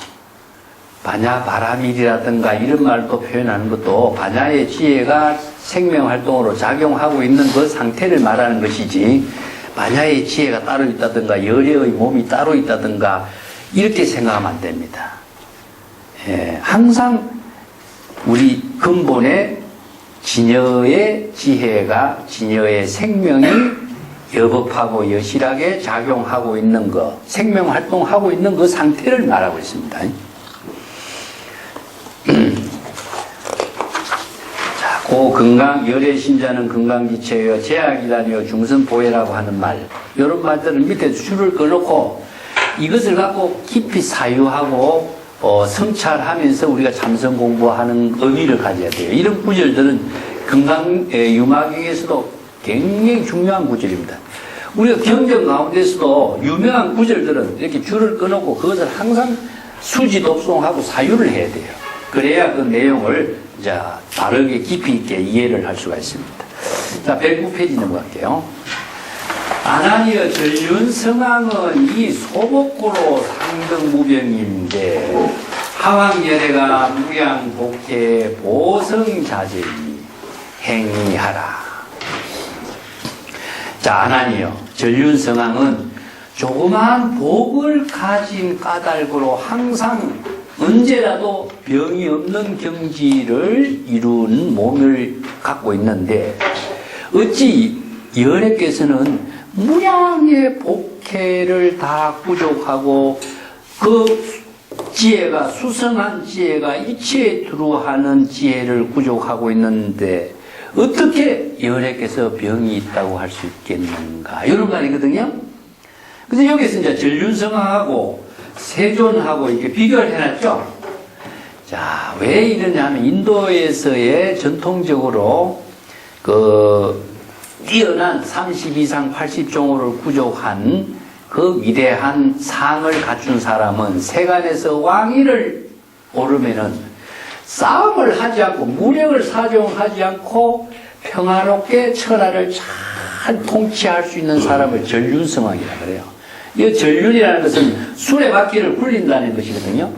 반야 바라밀이라든가 이런 말도 표현하는 것도 반야의 지혜가 생명활동으로 작용하고 있는 그 상태를 말하는 것이지, 반야의 지혜가 따로 있다든가 열애의 몸이 따로 있다든가 이렇게 생각하면 안 됩니다. 예, 항상 우리 근본에 진여의 지혜가, 진여의 생명이 여법하고 여실하게 작용하고 있는 것, 생명활동하고 있는 그 상태를 말하고 있습니다. 자, 고 건강, 열애신자는 건강지체여 제약이다니요 중선보혜라고 하는 말, 이런 말들은 밑에 줄을 꺼놓고 이것을 갖고 깊이 사유하고 성찰하면서 우리가 참선 공부하는 의미를 가져야 돼요. 이런 구절들은 건강 유마경에서도 굉장히 중요한 구절입니다. 우리가 경전 가운데서도 유명한 구절들은 이렇게 줄을 꺼놓고 그것을 항상 수지독송하고 사유를 해야 돼요. 그래야 그 내용을 자 다르게 깊이 있게 이해를 할 수가 있습니다. 자, 109페이지 넘어갈게요. 아나니어 전륜성왕은 이 소복고로 상등무병인데 하왕열애가 무량복해 보성자제이 행위하라. 자, 아나니어 전륜성왕은 조그마한 복을 가진 까닭으로 항상 언제라도 병이 없는 경지를 이룬 몸을 갖고 있는데, 어찌 열애께서는 무량의 복해를 다 구족하고 그 지혜가, 수성한 지혜가 이치에 두루하는 지혜를 구족하고 있는데 어떻게 열애께서 병이 있다고 할 수 있겠는가, 이런 말이거든요. 그래서 여기서 이제 전륜성왕하고 세존하고 이렇게 비교를 해놨죠. 자, 왜 이러냐면 인도에서의 전통적으로 그 뛰어난 32상 80종호를 구족한 그 위대한 상을 갖춘 사람은 세간에서 왕위를 오르면은 싸움을 하지 않고 무력을 사용하지 않고 평화롭게 천하를 잘 통치할 수 있는 사람을 전륜성왕이라 그래요. 이 전륜이라는 것은 수레바퀴를 굴린다는 것이거든요.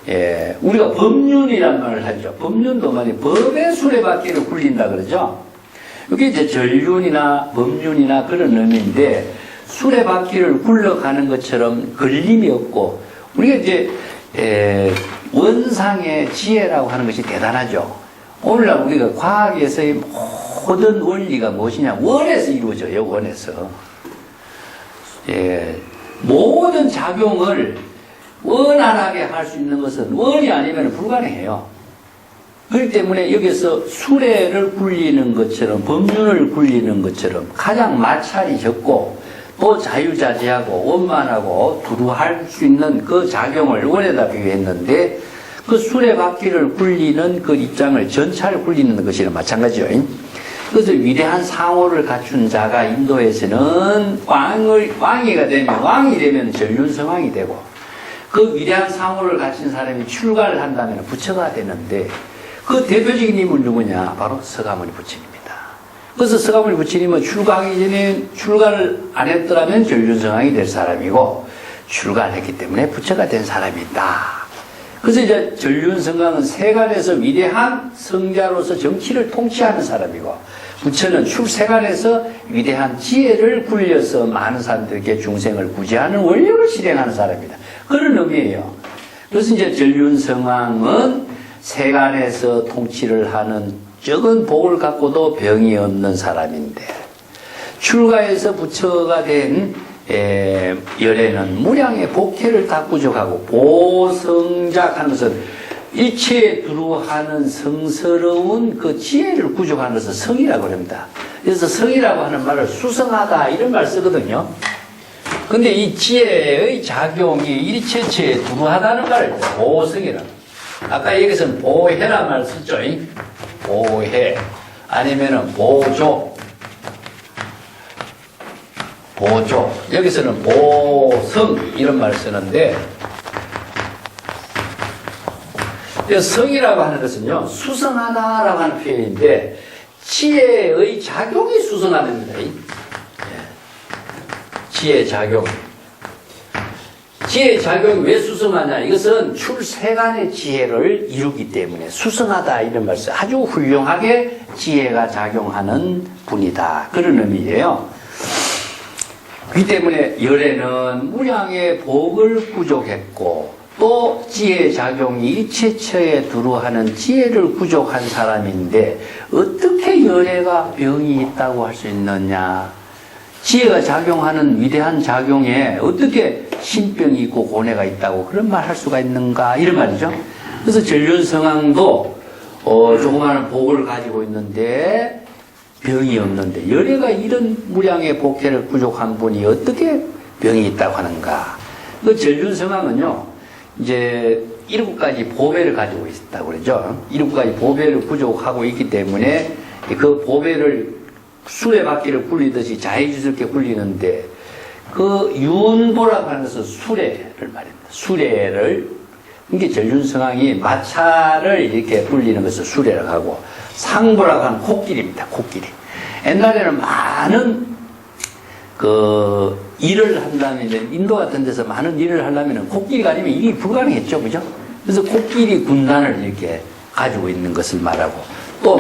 예, 우리가 법륜이라는 말을 하죠. 법륜도 말이 법의 수레바퀴를 굴린다 그러죠. 이게 이제 전륜이나 법륜이나 그런 의미인데, 수레바퀴를 굴러가는 것처럼 걸림이 없고, 우리가 이제 원상의 지혜라고 하는 것이 대단하죠. 오늘날 우리가 과학에서의 모든 원리가 무엇이냐, 원에서 이루어져요. 원에서. 예, 모든 작용을 원활하게 할 수 있는 것은 원이 아니면 불가능해요. 그렇기 때문에 여기서 수레를 굴리는 것처럼, 법륜을 굴리는 것처럼 가장 마찰이 적고 또 자유자재하고 원만하고 두루할 수 있는 그 작용을 원에다 비교했는데, 그 수레바퀴를 굴리는 그 입장을 전차를 굴리는 것이랑 마찬가지죠. 그래서 위대한 상호를 갖춘 자가 인도에서는 왕이가 되면, 왕이 되면 전륜성왕이 되고, 그 위대한 상호를 갖춘 사람이 출가를 한다면 부처가 되는데, 그 대표적인 인물은 누구냐? 바로 서가모니 부처님입니다. 그래서 서가모니 부처님은 출가하기 전에 출가를 안 했더라면 전륜성왕이 될 사람이고, 출가를 했기 때문에 부처가 된 사람이다. 그래서 이제 전륜성왕은 세간에서 위대한 성자로서 정치를 통치하는 사람이고, 부처는 출세간에서 위대한 지혜를 굴려서 많은 사람들에게 중생을 구제하는 원력을 실행하는 사람이다. 그런 의미예요. 그래서 이제 전륜성왕은 세간에서 통치를 하는 적은 복을 갖고도 병이 없는 사람인데, 출가해서 부처가 된 열애는 무량의 복해를 다 구족하고, 보성작 하는 것은 일체에 두루하는 성스러운 그 지혜를 구족하는 것을 성이라고 합니다. 그래서 성이라고 하는 말을 수성하다 이런 말 쓰거든요. 근데 이 지혜의 작용이 일체체에 두루하다는 말을 보성이라고. 아까 여기서는 보혜란 말을 썼죠. 보혜 아니면은 보조, 보조. 여기서는 보성 이런 말을 쓰는데, 성이라고 하는 것은요, 수성하다라고 하는 표현인데, 지혜의 작용이 수성하답니다. 지혜 작용. 지혜의 작용이 왜 수성하냐? 이것은 출세간의 지혜를 이루기 때문에 수성하다 이런 말씀. 아주 훌륭하게 지혜가 작용하는 분이다. 그런 의미예요. 그 때문에 열애는 무량의 복을 구족했고 또 지혜의 작용이 일체처에 두루하는 지혜를 구족한 사람인데 어떻게 열애가 병이 있다고 할 수 있느냐? 지혜가 작용하는 위대한 작용에 어떻게 신병이 있고 고뇌가 있다고 그런 말 할 수가 있는가 이런 말이죠. 그래서 전륜성왕도 조그마한 복을 가지고 있는데 병이 없는데 열애가 이런 무량의 복회를 부족한 분이 어떻게 병이 있다고 하는가. 그 전륜성왕은요 이제 7가지 보배를 가지고 있다고 그러죠. 7가지 보배를 부족하고 있기 때문에 그 보배를 수레바퀴를 굴리듯이 자유스럽게 굴리는데 그 윤보라고 하는 것은 수레를 말입니다. 수레를 이게 전륜성왕이 마차를 이렇게 굴리는 것을 수레라고 하고 상보라고 하는 코끼리입니다. 코끼리. 옛날에는 많은 그 일을 한다면 인도 같은 데서 많은 일을 하려면 코끼리가 아니면 일이 불가능했죠. 그죠? 그래서 코끼리 군단을 이렇게 가지고 있는 것을 말하고 또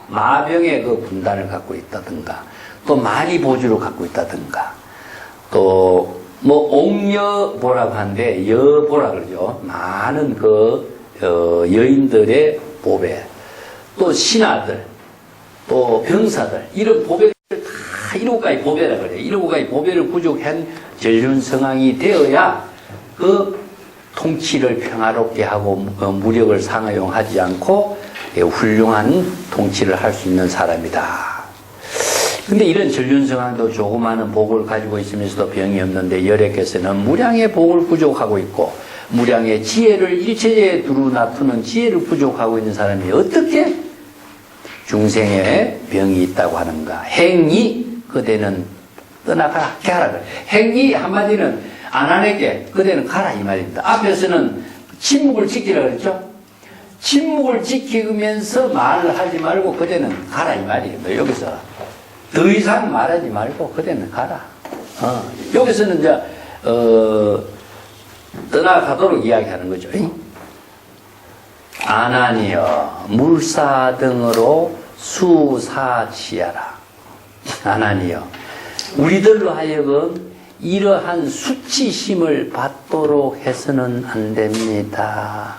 마병의 그 군단을 갖고 있다든가 또 마리 보주를 갖고 있다든가 또 뭐 옥여보라고 하는데 여보라 그러죠. 많은 그 여인들의 보배 또 신하들 또 병사들 이런 보배를 다 7가지 보배라 그래요. 7가지 보배를 구족한 전륜성왕이 되어야 그 통치를 평화롭게 하고 무력을 상용하지 않고 훌륭한 통치를 할 수 있는 사람이다. 근데 이런 전륜성왕도 조그마한 복을 가지고 있으면서도 병이 없는데 열애께서는 무량의 복을 부족하고 있고 무량의 지혜를 일체에 두루 나투는 지혜를 부족하고 있는 사람이 어떻게 중생에 병이 있다고 하는가. 행이 그대는 떠나가라 가라 그래. 행이 한마디는 안 하네게 그대는 가라 이 말입니다. 앞에서는 침묵을 지키라 그랬죠. 침묵을 지키면서 말을 하지 말고 그대는 가라 이 말이에요. 여기서 더 이상 말하지 말고 그대는 가라. 여기서는 이제 떠나가도록 이야기하는 거죠. 아나니여 물사 등으로 수사치하라. 아나니여 우리들로 하여금 이러한 수치심을 받도록 해서는 안 됩니다.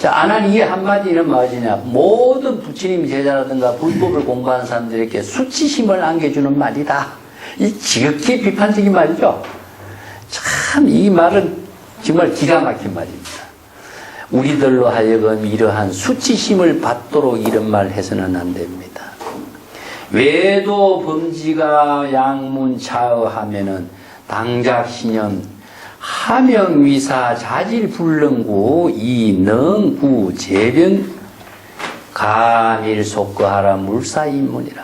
자, 아나니 이 한마디는 뭐냐? 모든 부처님 제자라든가 불법을 공부하는 사람들에게 수치심을 안겨주는 말이다. 이 지극히 비판적인 말이죠. 참 이 말은 정말 기가 막힌 말입니다. 우리들로 하여금 이러한 수치심을 받도록 이런 말 해서는 안 됩니다. 외도 범지가 양문차어하면은 당작신연 하명위사 자질불능구 이능구 재병 가밀속거하라 물사인문이라.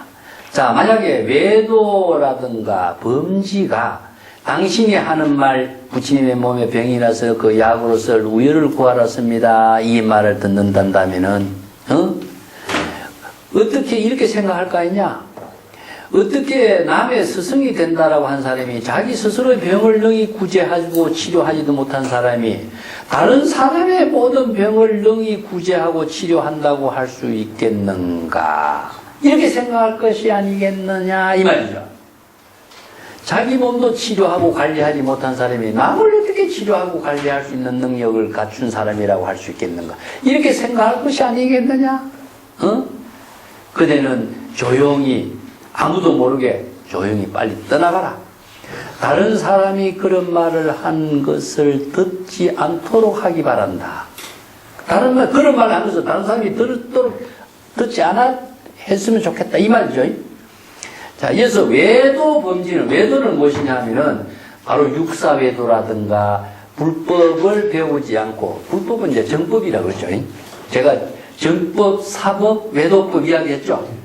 자, 만약에 외도라든가 범지가 당신이 하는 말 부처님의 몸에 병이 나서 그 약으로서 우열을 구하랐습니다 이 말을 듣는단다면은 어떻게 이렇게 생각할 거 아니냐? 어떻게 남의 스승이 된다라고 한 사람이 자기 스스로의 병을 능히 구제하고 치료하지도 못한 사람이 다른 사람의 모든 병을 능히 구제하고 치료한다고 할 수 있겠는가? 이렇게 생각할 것이 아니겠느냐 이 말이죠. 자기 몸도 치료하고 관리하지 못한 사람이 남을 어떻게 치료하고 관리할 수 있는 능력을 갖춘 사람이라고 할 수 있겠는가? 이렇게 생각할 것이 아니겠느냐? 그대는 조용히 아무도 모르게 조용히 빨리 떠나가라. 다른 사람이 그런 말을 한 것을 듣지 않도록 하기 바란다. 그런 말을 하면서 다른 사람이 듣지 않아 했으면 좋겠다. 이 말이죠. 자, 이어서 외도 범지는, 외도는 무엇이냐 하면은 바로 육사외도라든가 불법을 배우지 않고, 불법은 이제 정법이라고 그러죠. 제가 정법, 사법, 외도법 이야기했죠.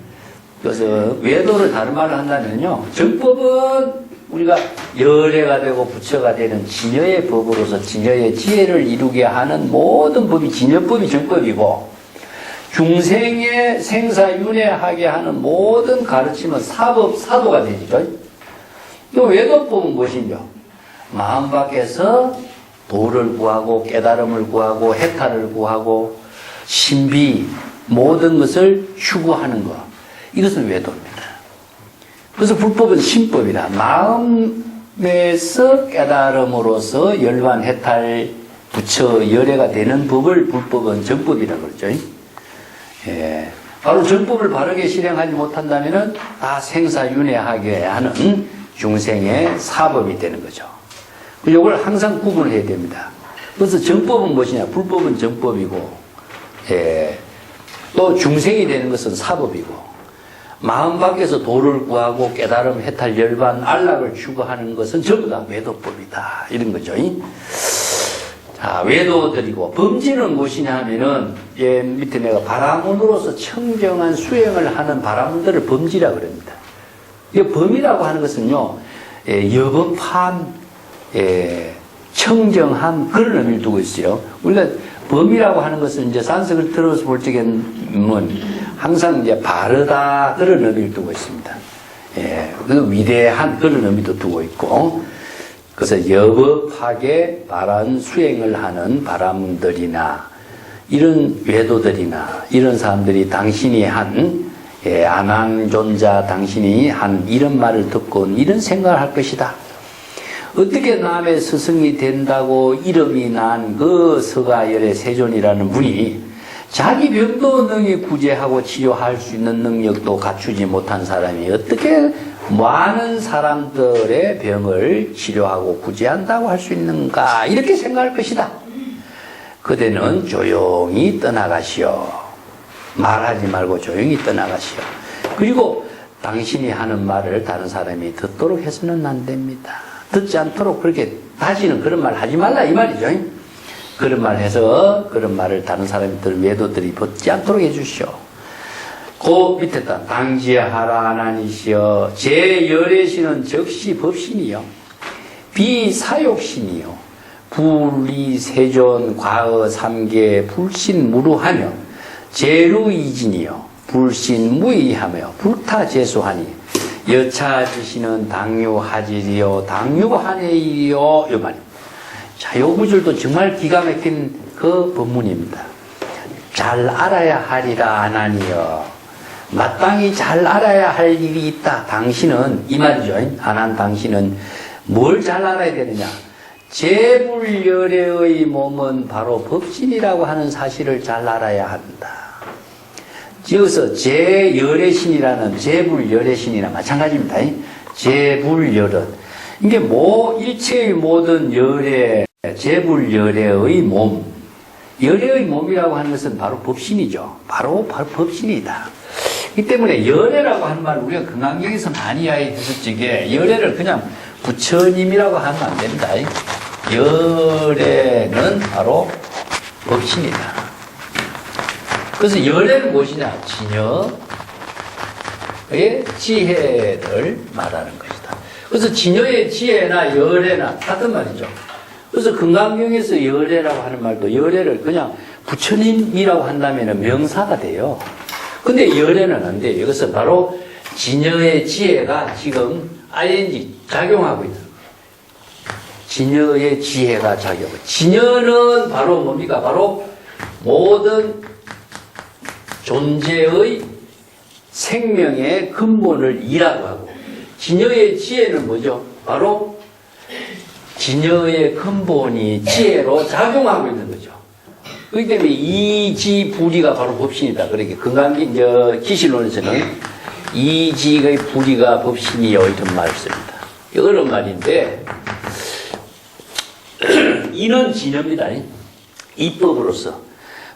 그래서 외도를 다른 말로 한다면요, 정법은 우리가 열애가 되고 부처가 되는 진여의 법으로서 진여의 지혜를 이루게 하는 모든 법이 진여법이 정법이고, 중생의 생사윤회하게 하는 모든 가르침은 사법, 사도가 되죠. 또 외도법은 무엇이죠? 마음 밖에서 도를 구하고 깨달음을 구하고 해탈을 구하고 신비 모든 것을 추구하는 것. 이것은 외도입니다. 그래서 불법은 신법이다. 마음에서 깨달음으로써 열반 해탈 부처 열애가 되는 법을 불법은 정법이라고 그러죠. 예. 바로 정법을 바르게 실행하지 못한다면 다 생사윤회하게 하는 중생의 사법이 되는 거죠. 이걸 항상 구분해야 됩니다. 그래서 정법은 무엇이냐? 불법은 정법이고, 예. 또 중생이 되는 것은 사법이고, 마음 밖에서 도를 구하고 깨달음, 해탈, 열반, 안락을 추구하는 것은 전부 다 외도법이다. 이런 거죠. 자, 외도들이고, 범지는 무엇이냐 하면은, 예, 밑에 내가 바라문으로서 청정한 수행을 하는 바라문들을 범지라고 그럽니다. 이 범이라고 하는 것은요, 예, 여법한, 예, 청정한 그런 의미를 두고 있어요. 우리가 범이라고 하는 것은 이제 산스크리트로서 볼 적에는 항상 이제 바르다 그런 의미를 두고 있습니다. 예, 그래서 위대한 그런 의미도 두고 있고, 그래서 여법하게 바른 수행을 하는 바라문들이나 이런 외도들이나 이런 사람들이 당신이 한 예, 안왕존자 당신이 한 이런 말을 듣고 이런 생각을 할 것이다. 어떻게 남의 스승이 된다고 이름이 난 그 서가열의 세존이라는 분이 자기 병도 능히 구제하고 치료할 수 있는 능력도 갖추지 못한 사람이 어떻게 많은 사람들의 병을 치료하고 구제한다고 할 수 있는가 이렇게 생각할 것이다. 그대는 조용히 떠나가시오. 말하지 말고 조용히 떠나가시오. 그리고 당신이 하는 말을 다른 사람이 듣도록 해서는 안 됩니다. 듣지 않도록 그렇게 다시는 그런 말 하지 말라 이 말이죠. 그런 말 해서 그런 말을 다른 사람들 외도들이 듣지 않도록 해주시오. 그 밑에다 당지하라 하나니시여 제열애신은 즉시 법신이요 비사욕신이요 불리세존 과어 삼계 불신무루하며 제루이진이요 불신무의하며 불타제수하니 여차지시는 당유하지리요 당유하네이요 요 말입니다. 자, 요 구절도 정말 기가 막힌 그 법문입니다. 잘 알아야 하리라 하나니여 마땅히 잘 알아야 할 일이 있다. 당신은 이 말이죠. 안한 당신은 뭘 잘 알아야 되느냐? 제불열애의 몸은 바로 법신이라고 하는 사실을 잘 알아야 한다. 여기서 제열애신이라는 제불열애신이나 마찬가지입니다. 제불열은 이게 일체의 모든 열애, 제불열애의 몸, 열애의 몸이라고 하는 것은 바로 법신이죠. 바로 법신이다. 이 때문에 열애라고 하는 말 우리가 금강경에서 많이 이야기했을 적에 열애를 그냥 부처님이라고 하면 안 됩니다. 열애는 바로 법신이다. 그래서 열애는 무엇이냐? 진여의 지혜를 말하는 것이다. 그래서 진여의 지혜나 열애나 같은 말이죠. 그래서 금강경에서 열애라고 하는 말도 열애를 그냥 부처님이라고 한다면 명사가 돼요. 근데 열애는 안 돼요. 이것은 바로 진여의 지혜가 지금 ing 작용하고 있는 거예요. 진여의 지혜가 작용하고 진여는 바로 뭡니까? 바로 모든 존재의 생명의 근본을 이라고 하고 진여의 지혜는 뭐죠? 바로 진여의 근본이 지혜로 작용하고 있는 거죠. 그렇기 때문에 이지불이가 바로 법신이다. 그렇게 기실론에서는 이지의 불이가 법신이요 이런 말을 씁니다. 어려운 말인데 이는 진여입니다. 이법으로서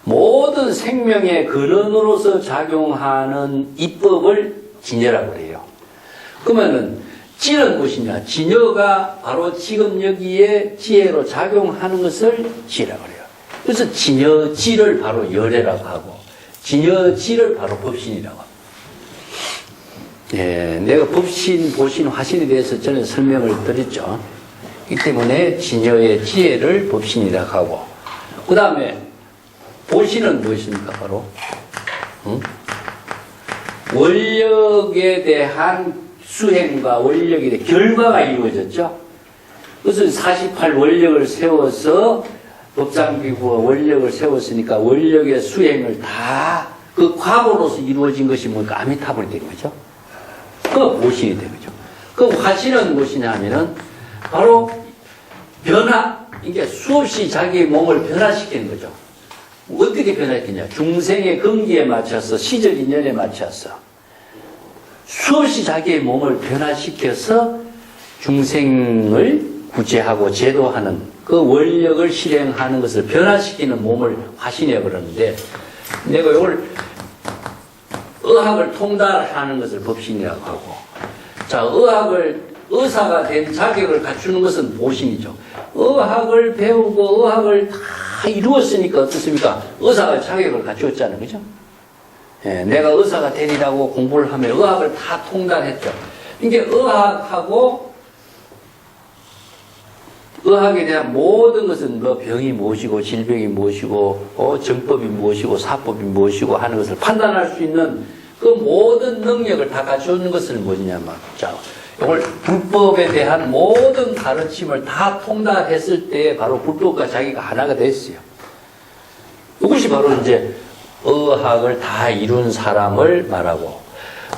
모든 생명의 근원으로서 작용하는 이법을 진여라고 해요. 그러면은 지는 무엇이냐? 진여가 바로 지금 여기에 지혜로 작용하는 것을 지라고 해요. 그래서 진여지를 바로 열애라고 하고 진여지를 바로 법신이라고 합니다. 예, 내가 법신, 보신, 화신에 대해서 저는 설명을 드렸죠. 이 때문에 진여의 지혜를 법신이라고 하고 그 다음에 보신은 무엇입니까? 바로 원력에 대한 수행과 원력에 대한 결과가 이루어졌죠. 그래서 48 원력을 세워서 법상비구와 원력을 세웠으니까 원력의 수행을 다 그 과보로서 이루어진 것이 뭔가 아미타불이 된 거죠. 그 보신이 된 거죠. 그 화신은 무엇이냐 하면은 바로 변화, 이게 수없이 자기의 몸을 변화시키는 거죠. 어떻게 변화시키냐? 중생의 근기에 맞춰서, 시절 인연에 맞춰서 수없이 자기의 몸을 변화시켜서 중생을 구제하고 제도하는 그 원력을 실행하는 것을 변화시키는 몸을 화신이라고 그러는데, 내가 이걸 의학을 통달하는 것을 법신이라고 하고, 자, 의사가 된 자격을 갖추는 것은 보신이죠. 의학을 배우고 의학을 다 이루었으니까 어떻습니까? 의사가 자격을 갖추었잖아요. 그죠? 예, 내가 의사가 되리라고 공부를 하면 의학을 다 통달했죠. 이게 의학에 대한 모든 것은 뭐 병이 무엇이고 질병이 무엇이고 정법이 무엇이고 사법이 무엇이고 하는 것을 판단할 수 있는 그 모든 능력을 다 갖추는 것을 뭐냐면, 자, 이걸 불법에 대한 모든 가르침을 다 통달했을 때 바로 불법과 자기가 하나가 됐어요. 이것이 바로 이제 의학을 다 이룬 사람을 말하고,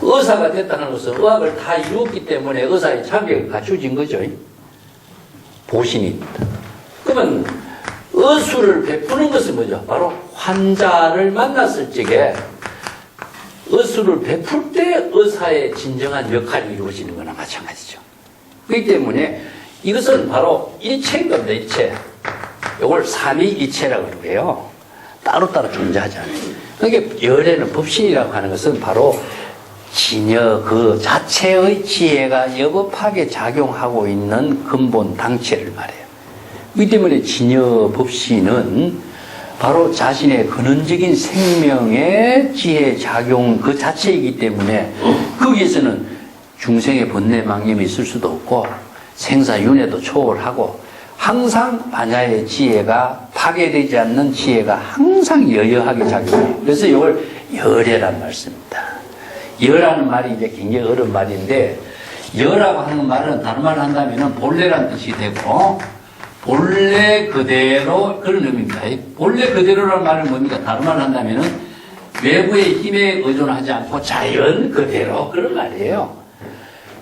의사가 됐다는 것은 의학을 다 이루었기 때문에 의사의 자격을 갖추어진 거죠. 보신입니다. 그러면 의술을 베푸는 것은 뭐죠? 바로 환자를 만났을 적에 의술을 베풀 때 의사의 진정한 역할이 이루어지는 거나 마찬가지죠. 그렇기 때문에 이것은 바로 일체인 겁니다. 일체. 이걸 삼위이체라고 그러고요. 따로따로 존재하지 않아요. 그러니까 열에는 법신이라고 하는 것은 바로 진여 그 자체의 지혜가 여법하게 작용하고 있는 근본 당체를 말해요. 그렇기 때문에 진여 법신은 바로 자신의 근원적인 생명의 지혜 작용 그 자체이기 때문에 거기에서는 중생의 번뇌 망념이 있을 수도 없고 생사윤회도 초월하고 항상 반야의 지혜가 파괴되지 않는 지혜가 항상 여여하게 작용해요. 그래서 이걸 열애란 말씀입니다. 여라는 말이 이제 굉장히 어려운 말인데, 여라고 하는 말은 다른 말을 한다면 본래란 뜻이 되고, 본래 그대로 그런 의미입니다. 본래 그대로라는 말은 뭡니까? 다른 말을 한다면 외부의 힘에 의존하지 않고 자연 그대로 그런 말이에요.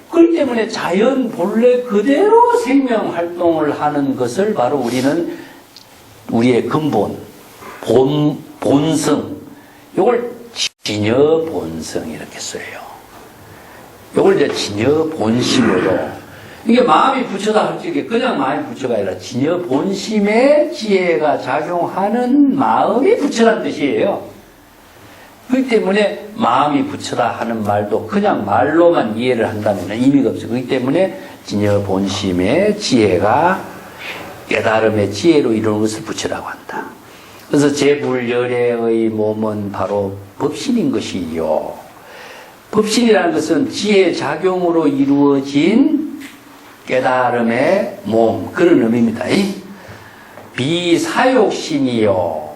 그렇기 때문에 자연 본래 그대로 생명 활동을 하는 것을 바로 우리는 우리의 근본, 본성, 이걸 진여 본성 이렇게 써요. 이걸 이제 진여 본심으로, 이게 마음이 부처다 할 적에 그냥 마음이 부처가 아니라 진여 본심의 지혜가 작용하는 마음이 부처란 뜻이에요. 그렇기 때문에 마음이 부처다 하는 말도 그냥 말로만 이해를 한다면 의미가 없어요. 그렇기 때문에 진여 본심의 지혜가 깨달음의 지혜로 이루는 것을 부처라고 한다. 그래서 제불열애의 몸은 바로 법신인 것이요. 법신이라는 것은 지혜 작용으로 이루어진 깨달음의 몸, 그런 의미입니다. 비사욕신이요.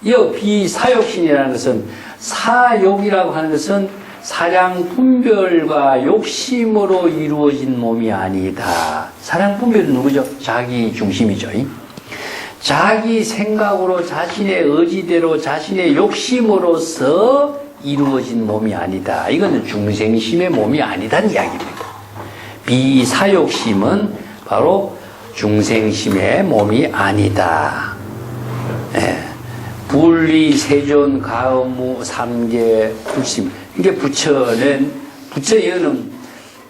이 비사욕신이라는 것은, 사욕이라고 하는 것은 사량 분별과 욕심으로 이루어진 몸이 아니다. 사량 분별은 누구죠? 자기 중심이죠. 자기 생각으로 자신의 의지대로 자신의 욕심으로서 이루어진 몸이 아니다. 이거는 중생심의 몸이 아니다는 이야기입니다. 비사욕심은 바로 중생심의 몸이 아니다. 예. 불리, 세존, 가음무, 삼계, 불심. 이게 부처는, 부처여는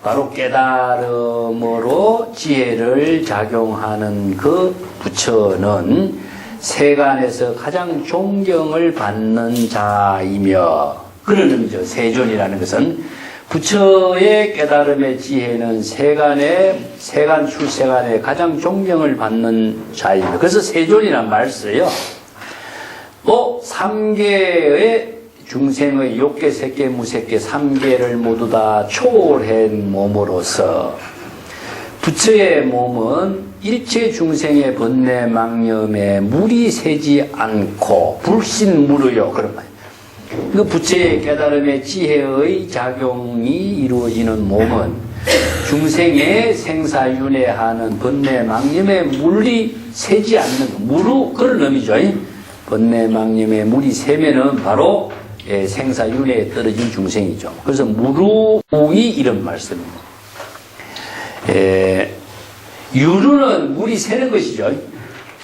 바로 깨달음으로 지혜를 작용하는 그 부처는 세간에서 가장 존경을 받는 자이며, 그런 의미죠. 세존이라는 것은 부처의 깨달음의 지혜는 세간 출세간에 가장 존경을 받는 자이며, 그래서 세존이란 말을 써요. 또 삼계의 중생의 욕계, 색계, 무색계, 삼계를 모두 다 초월한 몸으로서 부처의 몸은 일체 중생의 번뇌 망념에 물이 새지 않고 불신무르요. 그런 말이에요. 그 부처의 깨달음의 지혜의 작용이 이루어지는 몸은 중생의 생사윤회하는 번뇌망념에 물이 새지 않는 것. 무루 그런 의미죠. 번뇌망념에 물이 새면은 바로 생사윤회에 떨어진 중생이죠. 그래서 무루이 이런 말씀입니다. 유루는 물이 새는 것이죠.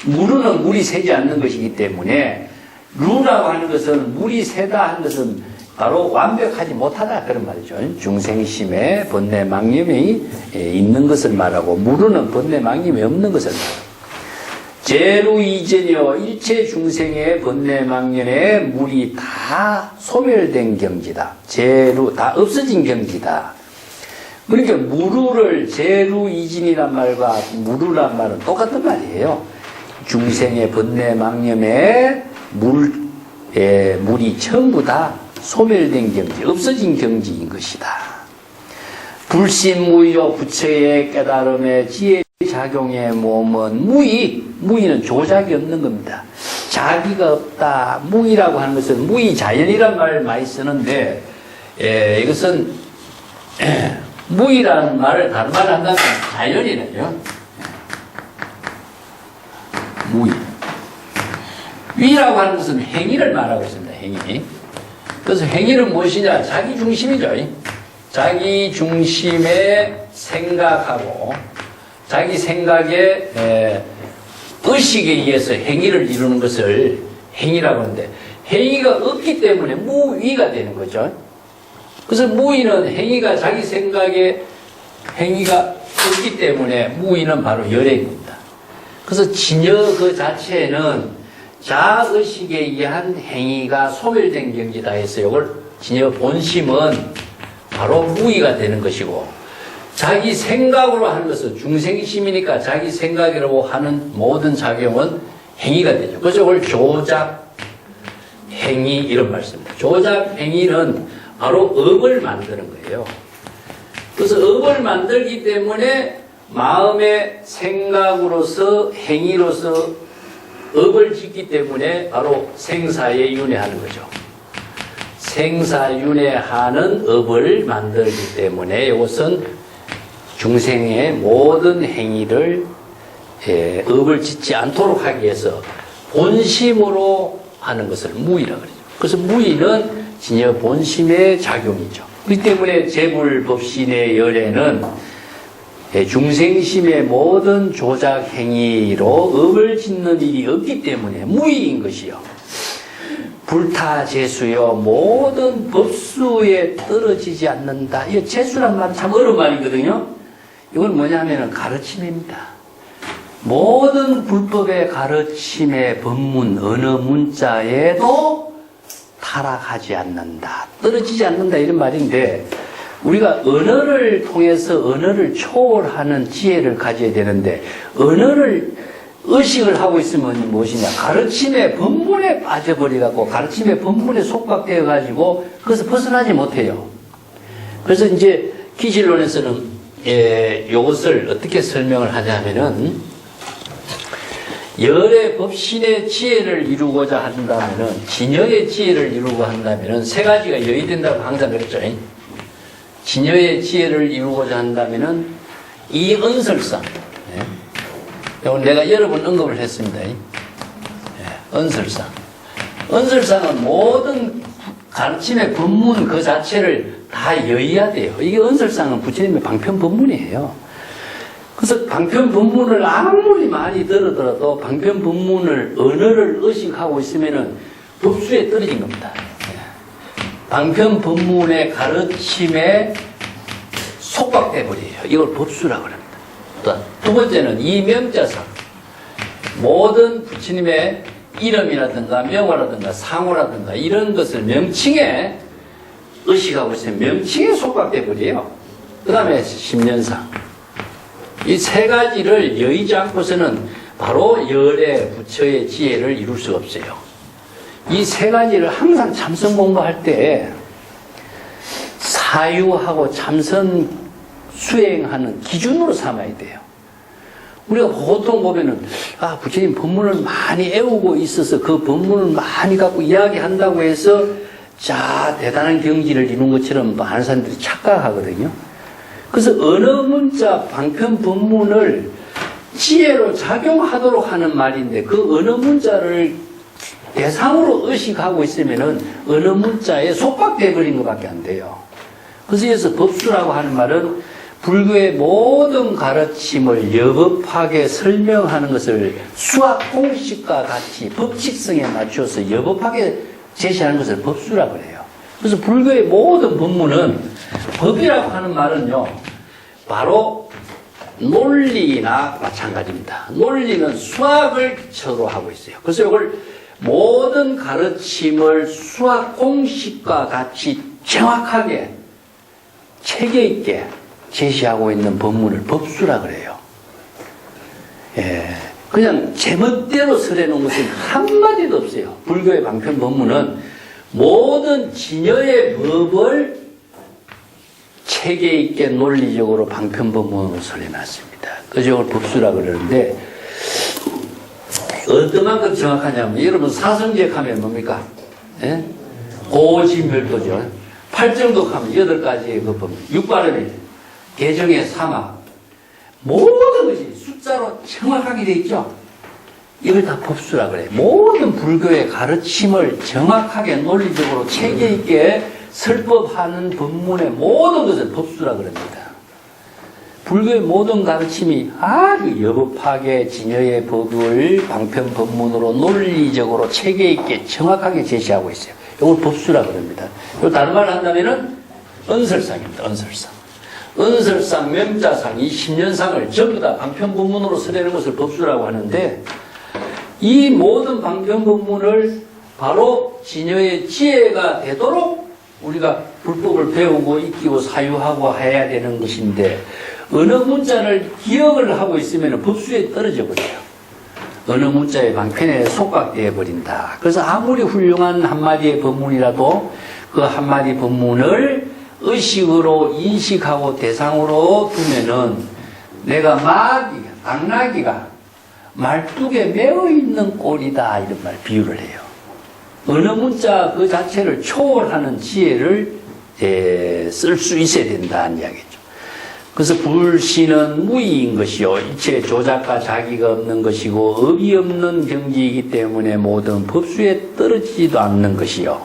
무루는 물이 새지 않는 것이기 때문에 루라고 하는 것은 물이 새다 하는 것은 바로 완벽하지 못하다 그런 말이죠. 중생심에 번뇌망념이 있는 것을 말하고 무루는 번뇌망념이 없는 것을 말합니다. 제루이전이여 일체 중생의 번뇌망념에 물이 다 소멸된 경지다. 제루 다 없어진 경지다. 그러니까 무루를 제루이진이란 말과 무루란 말은 똑같은 말이에요. 중생의 번뇌망념에 물이 전부 다 소멸된 경지, 없어진 경지인 것이다. 불신무의요 부처의 깨달음의 지혜 작용의 몸은 무의는 조작이 없는 겁니다. 자기가 없다. 무의라고 하는 것은 무의자연이란 말을 많이 쓰는데 이것은 무의라는 말을 다른 말을 한다면 자연이라죠. 무의. 위라고 하는 것은 행위를 말하고 있습니다. 행위. 그래서 행위는 무엇이냐? 자기 중심이죠. 자기 중심에 생각하고 자기 생각에 의식에 의해서 행위를 이루는 것을 행위라고 하는데 행위가 없기 때문에 무위가 되는 거죠. 그래서 무위는 행위가 자기 생각에 행위가 없기 때문에 무위는 바로 열애입니다. 그래서 진여 그 자체는 자의식에 의한 행위가 소멸된 경지다 해서 이걸 진여 본심은 바로 무위가 되는 것이고 자기 생각으로 하는 것은 중생심이니까 자기 생각이라고 하는 모든 작용은 행위가 되죠. 그래서 이걸 조작 행위 이런 말씀입니다. 조작 행위는 바로 업을 만드는 거예요. 그래서 업을 만들기 때문에 마음의 생각으로서 행위로서 업을 짓기 때문에 바로 생사에 윤회하는 거죠. 생사윤회하는 업을 만들기 때문에 이것은 중생의 모든 행위를 업을 짓지 않도록 하기 위해서 본심으로 하는 것을 무의라고 그러죠. 그래서 무의는 진여 본심의 작용이죠. 그렇기 때문에 재불법신의 열애는 중생심의 모든 조작 행위로 업을 짓는 일이 없기 때문에 무의인 것이요. 불타재수요 모든 법수에 떨어지지 않는다. 이 재수란 말은 참 어려운 말이거든요. 이건 뭐냐면은 가르침입니다. 모든 불법의 가르침의 법문 어느 문자에도 타락하지 않는다. 떨어지지 않는다 이런 말인데 우리가 언어를 통해서 언어를 초월하는 지혜를 가져야 되는데 언어를 의식을 하고 있으면 무엇이냐 가르침의 법문에 빠져버려갖고 가르침의 법문에 속박되어 가지고 그것을 벗어나지 못해요. 그래서 이제 기질론에서는 이것을 어떻게 설명을 하냐면은 열의 법신의 지혜를 이루고자 한다면은 진여의 지혜를 이루고 한다면은 세 가지가 여의된다고 항상 그랬죠. 진여의 지혜를 이루고자 한다면은 이 언설상 오늘 내가 여러 번 언급을 했습니다. 언설상. 언설상은 모든 가르침의 법문 그 자체를 다 여의야 돼요. 이게 언설상은 부처님의 방편 법문이에요. 그래서 방편 법문을 아무리 많이 들어도 방편 법문을 언어를 의식하고 있으면은 법수에 떨어진 겁니다. 방편 법문의 가르침에 속박돼 버려요. 이걸 법수라고 합니다. 두 번째는 이명자상. 모든 부처님의 이름이라든가 명화라든가 상호라든가 이런 것을 명칭에 의식하고 있으면 명칭에 속박돼 버려요. 그 다음에 십년상. 이 세 가지를 여의지 않고서는 바로 열의 부처의 지혜를 이룰 수가 없어요. 이 세 가지를 항상 참선 공부할 때 사유하고 참선 수행하는 기준으로 삼아야 돼요. 우리가 보통 보면은 부처님 법문을 많이 애우고 있어서 그 법문을 많이 갖고 이야기한다고 해서 대단한 경지를 이룬 것처럼 많은 사람들이 착각하거든요. 그래서 언어 문자 방편 법문을 지혜로 작용하도록 하는 말인데 그 언어 문자를 대상으로 의식하고 있으면은 언어 문자에 속박돼 버린 것밖에 안 돼요. 그래서 여기서 법수라고 하는 말은 불교의 모든 가르침을 여법하게 설명하는 것을 수학 공식과 같이 법칙성에 맞춰서 여법하게 제시하는 것을 법수라고 해요. 그래서 불교의 모든 법문은 법이라고 하는 말은요, 바로 논리나 마찬가지입니다. 논리는 수학을 기초로 하고 있어요. 그래서 이걸 모든 가르침을 수학 공식과 같이 정확하게 체계 있게 제시하고 있는 법문을 법수라 그래요. 예, 그냥 제멋대로 설해놓은 것은 한마디도 없어요. 불교의 방편 법문은 모든 진여의 법을 체계 있게 논리적으로 방편 법문으로 설해놨습니다. 그래서 이걸 법수라 그러는데 어떤 만큼 정확하냐면 여러분 사성제약 하면 뭡니까? 예? 고지멸도죠. 팔정독 하면 8가지의 그 법문. 육발음이 개정의 사막. 모든 것이 숫자로 정확하게 되어 있죠. 이걸 다 법수라 그래요. 모든 불교의 가르침을 정확하게 논리적으로 체계 있게 설법하는 법문의 모든 것을 법수라 그럽니다. 불교의 모든 가르침이 아주 여법하게 진여의 법을 방편 법문으로 논리적으로 체계 있게 정확하게 제시하고 있어요. 이걸 법수라 그럽니다. 그리고 다른 말을 한다면은 은설상입니다. 은설상. 은설상, 명자상, 이 10년상을 전부 다 방편 법문으로 설하는 것을 법수라고 하는데 이 모든 방편 법문을 바로 진여의 지혜가 되도록 우리가 불법을 배우고 익히고 사유하고 해야 되는 것인데 언어 문자를 기억을 하고 있으면 법수에 떨어져 버려요. 언어 문자의 방편에 속각되어 버린다. 그래서 아무리 훌륭한 한마디의 법문이라도 그 한마디 법문을 의식으로 인식하고 대상으로 두면은 내가 당나귀가 말뚝에 매어 있는 꼴이다 이런 말 비유를 해요. 언어 문자 그 자체를 초월하는 지혜를 쓸 수 있어야 된다는 이야기죠. 그래서 불신은 무의인 것이요. 이체 조작과 자기가 없는 것이고 업이 없는 경지이기 때문에 모든 법수에 떨어지지도 않는 것이요.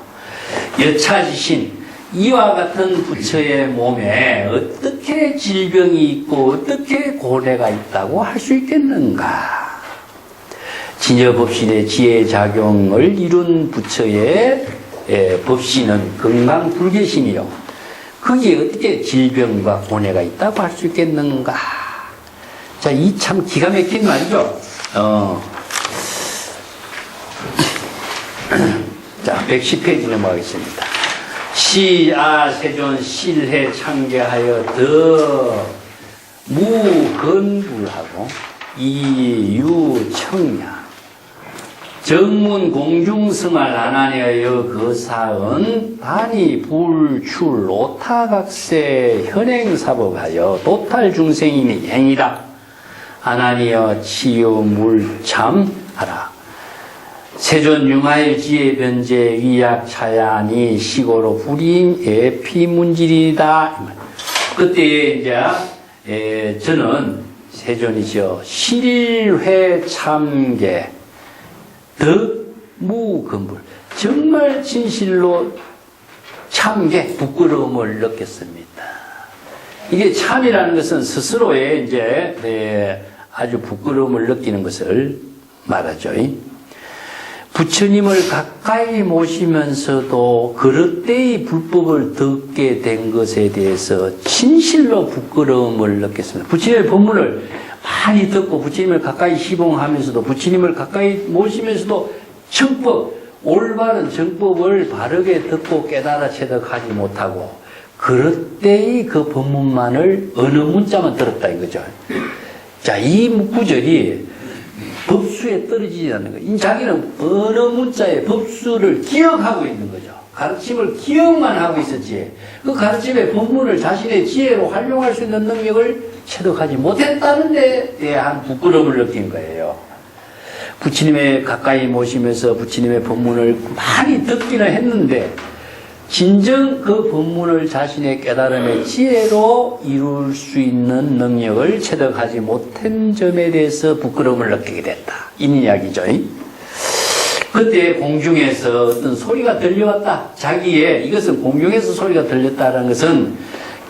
여차지신 이와 같은 부처의 몸에 어떻게 질병이 있고 어떻게 고뇌가 있다고 할 수 있겠는가. 진여법신의 지혜작용을 이룬 부처의 법신은 건강불개신이요. 거기에 어떻게 질병과 고뇌가 있다고 할 수 있겠는가. 자, 이 참 기가 막힌 말이죠. 자, 110페이지 넘어가겠습니다. 세존 실해 창개하여 더 무건불하고 이유청야 정문 공중성을 안하여여 거사은 단이 불출 오타각세 현행사법하여 도탈중생이니 행이다. 안하니여 치유물참하라. 세존 융하의 지혜 변제 위약 차야니 시고로 불인 에피문질이다. 그때 이제 저는 세존이죠. 실회 참계 덕무건불 정말 진실로 참게 부끄러움을 느꼈습니다. 이게 참이라는 것은 스스로의 이제 아주 부끄러움을 느끼는 것을 말하죠. 부처님을 가까이 모시면서도 그릇되이 불법을 듣게 된 것에 대해서 진실로 부끄러움을 느꼈습니다. 부처님의 법문을 많이 듣고 부처님을 가까이 시봉하면서도 부처님을 가까이 모시면서도 정법, 올바른 정법을 바르게 듣고 깨달아 체득하지 못하고 그릇되이 그 법문만을 어느 문자만 들었다 이거죠. 자, 이 구절이 법수에 떨어지지 않는 거예요. 자기는 어느 문자의 법수를 기억하고 있는 거죠. 가르침을 기억만 하고 있었지 그 가르침의 법문을 자신의 지혜로 활용할 수 있는 능력을 체득하지 못했다는 데 대한 부끄러움을 느낀 거예요. 부처님의 가까이 모시면서 부처님의 법문을 많이 듣기는 했는데 진정 그 법문을 자신의 깨달음의 지혜로 이룰 수 있는 능력을 체득하지 못한 점에 대해서 부끄러움을 느끼게 됐다. 이 이야기죠. 그때 공중에서 어떤 소리가 들려왔다. 자기의, 이것은 공중에서 소리가 들렸다는 것은,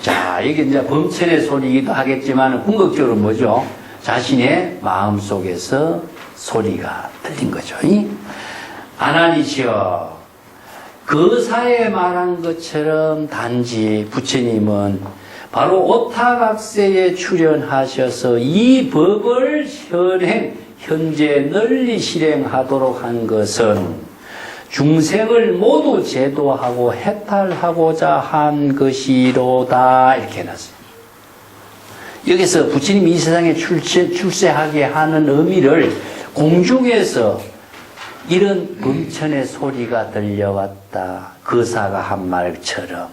자, 이게 이제 범천의 소리이기도 하겠지만, 궁극적으로 뭐죠? 자신의 마음 속에서 소리가 들린 거죠. 아나니시여, 거사에 말한 것처럼 단지 부처님은 바로 오타각세에 출연하셔서 이 법을 현재 널리 실행하도록 한 것은 중생을 모두 제도하고 해탈하고자 한 것이로다. 이렇게 해놨어요. 여기서 부처님이 이 세상에 출세하게 하는 의미를 공중에서 이런 범천의 소리가 들려왔다. 거사가 한 말처럼.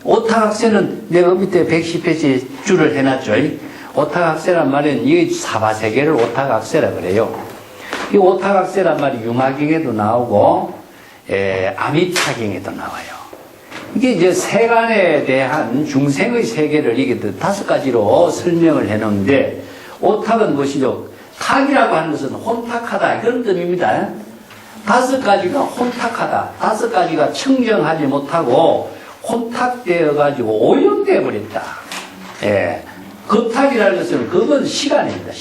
오타각세는 내가 밑에 110페이지 줄을 해놨죠. 오타각세란 말은 이 사바세계를 오타각세라 그래요. 이 오타각세란 말이 유마경에도 나오고 아미타경에도 나와요. 이게 이제 세간에 대한 중생의 세계를 이게 5가지로 설명을 해놓는데, 오탁은 무엇이죠? 탁이라고 하는 것은 혼탁하다, 그런 뜻입니다. 5가지가 혼탁하다, 5가지가 청정하지 못하고 혼탁되어 가지고 오염되어 버렸다. 겁탁이라는 것은, 그건 시간입니다.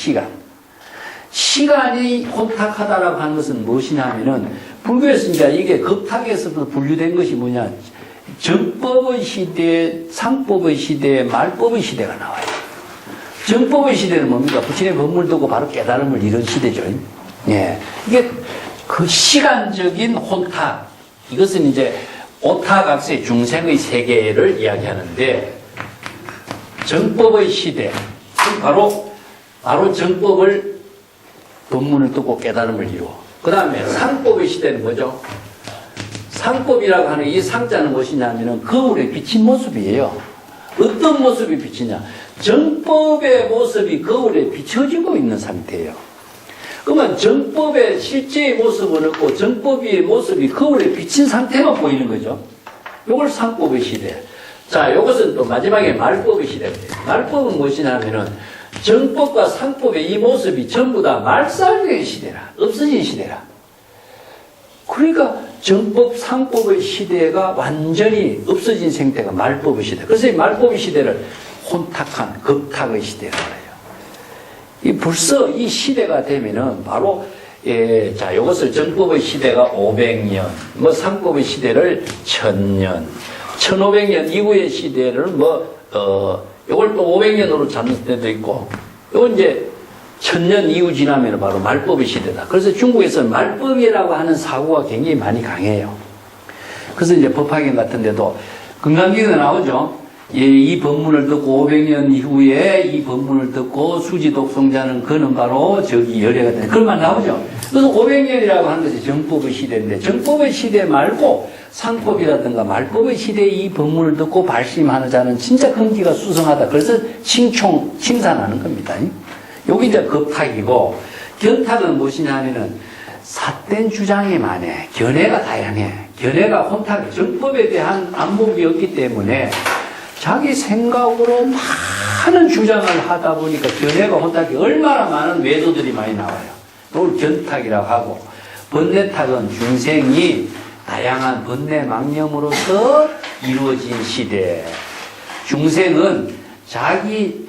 시간이 혼탁하다라고 하는 것은 무엇이냐면은, 불교에서 이제 이게 겁탁에서부터 분류된 것이 뭐냐, 정법의 시대, 상법의 시대, 말법의 시대가 나와요. 정법의 시대는 뭡니까? 부처님의 법문을 듣고 바로 깨달음을 이룬 시대죠. 이게 그 시간적인 혼탁, 이것은 이제 오타각세 중생의 세계를 이야기하는데, 정법의 시대, 바로 정법을 법문을 듣고 깨달음을 이루어. 그 다음에 상법의 시대는 뭐죠? 상법이라고 하는 이 상자는 무엇이냐면은 거울에 비친 모습이에요. 어떤 모습이 비치냐? 정법의 모습이 거울에 비춰지고 있는 상태예요. 그러면 정법의 실제의 모습은 없고 정법의 모습이 거울에 비친 상태만 보이는 거죠. 이걸 상법의 시대. 자, 이것은 또 마지막에 말법의 시대입니다. 말법은 무엇이냐면은 정법과 상법의 이 모습이 전부 다 말살된 시대라, 없어진 시대라. 그러니까 정법, 상법의 시대가 완전히 없어진 상태가 말법의 시대. 그래서 이 말법의 시대를 혼탁한, 겁탁의 시대라고 해요. 벌써 이 시대가 되면은 바로, 자, 이것을 정법의 시대가 500년, 상법의 시대를 1000년, 1500년 이후의 시대를 이걸 또 500년으로 잡는 때도 있고, 이건 이제 1000년 이후 지나면 바로 말법의 시대다. 그래서 중국에서는 말법이라고 하는 사고가 굉장히 많이 강해요. 그래서 이제 법화경 같은 데도 금강경에 나오죠. 이 법문을 듣고 500년 이후에 이 법문을 듣고 수지독송자는 그는 바로 저기 열애가 된다. 그런 나오죠. 그래서 500년이라고 하는 것이 정법의 시대인데, 정법의 시대 말고 상법이라든가 말법의 시대에 이 법문을 듣고 발심하는 자는 진짜根기가 수성하다. 그래서 칭찬하는 겁니다. 여기 이제 겁탁이고, 견탁은 무엇이냐 하면은 삿된 주장이 많아. 견해가 다양해. 견해가 혼탁, 정법에 대한 안목이 없기 때문에 자기 생각으로 많은 주장을 하다 보니까 견해가 혼탁이 얼마나 많은 외도들이 많이 나와요. 이걸 견탁이라고 하고, 번뇌탁은 중생이 다양한 번뇌 망념으로서 이루어진 시대. 중생은 자기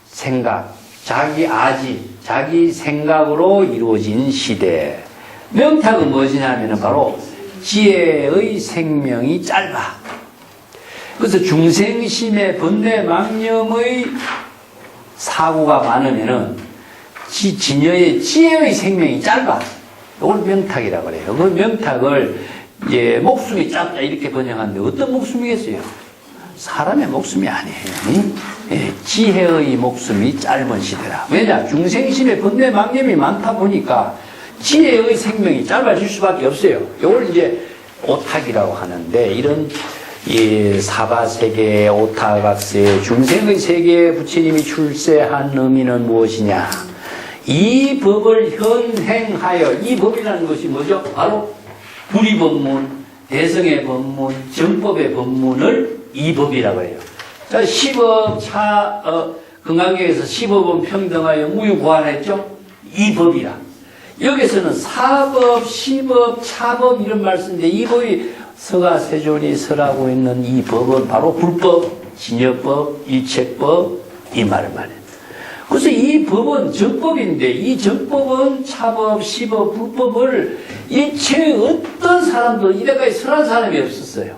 생각, 자기 아지, 자기 생각으로 이루어진 시대. 명탁은 무엇이냐면 바로 지혜의 생명이 짧아. 그래서 중생심의 번뇌 망념의 사고가 많으면은 진여의 지혜의 생명이 짧아. 이걸 명탁이라고 그래요. 그 명탁을 목숨이 짧다 이렇게 번역하는데 어떤 목숨이겠어요? 사람의 목숨이 아니에요. 지혜의 목숨이 짧은 시대라. 왜냐? 중생심의 번뇌 망념이 많다 보니까 지혜의 생명이 짧아질 수밖에 없어요. 이걸 이제 오탁이라고 하는데, 이런 사바세계, 오타각세, 중생의 세계에 부처님이 출세한 의미는 무엇이냐? 이 법을 현행하여, 이 법이라는 것이 뭐죠? 바로 불의법문, 대성의 법문, 정법의 법문을 이 법이라고 해요. 자, 시법, 건강경에서 시법은 평등하여 무유고안했죠? 이 법이라. 여기서는 사법, 시법, 차법 이런 말씀인데 이 법이 서가 세존이 설하고 있는 이 법은 바로 불법, 진여법, 일체법 이 말을 말해요. 그래서 이 법은 정법인데 이 정법은 차법, 시법, 불법을 일체 어떤 사람도 이때까지 설한 사람이 없었어요.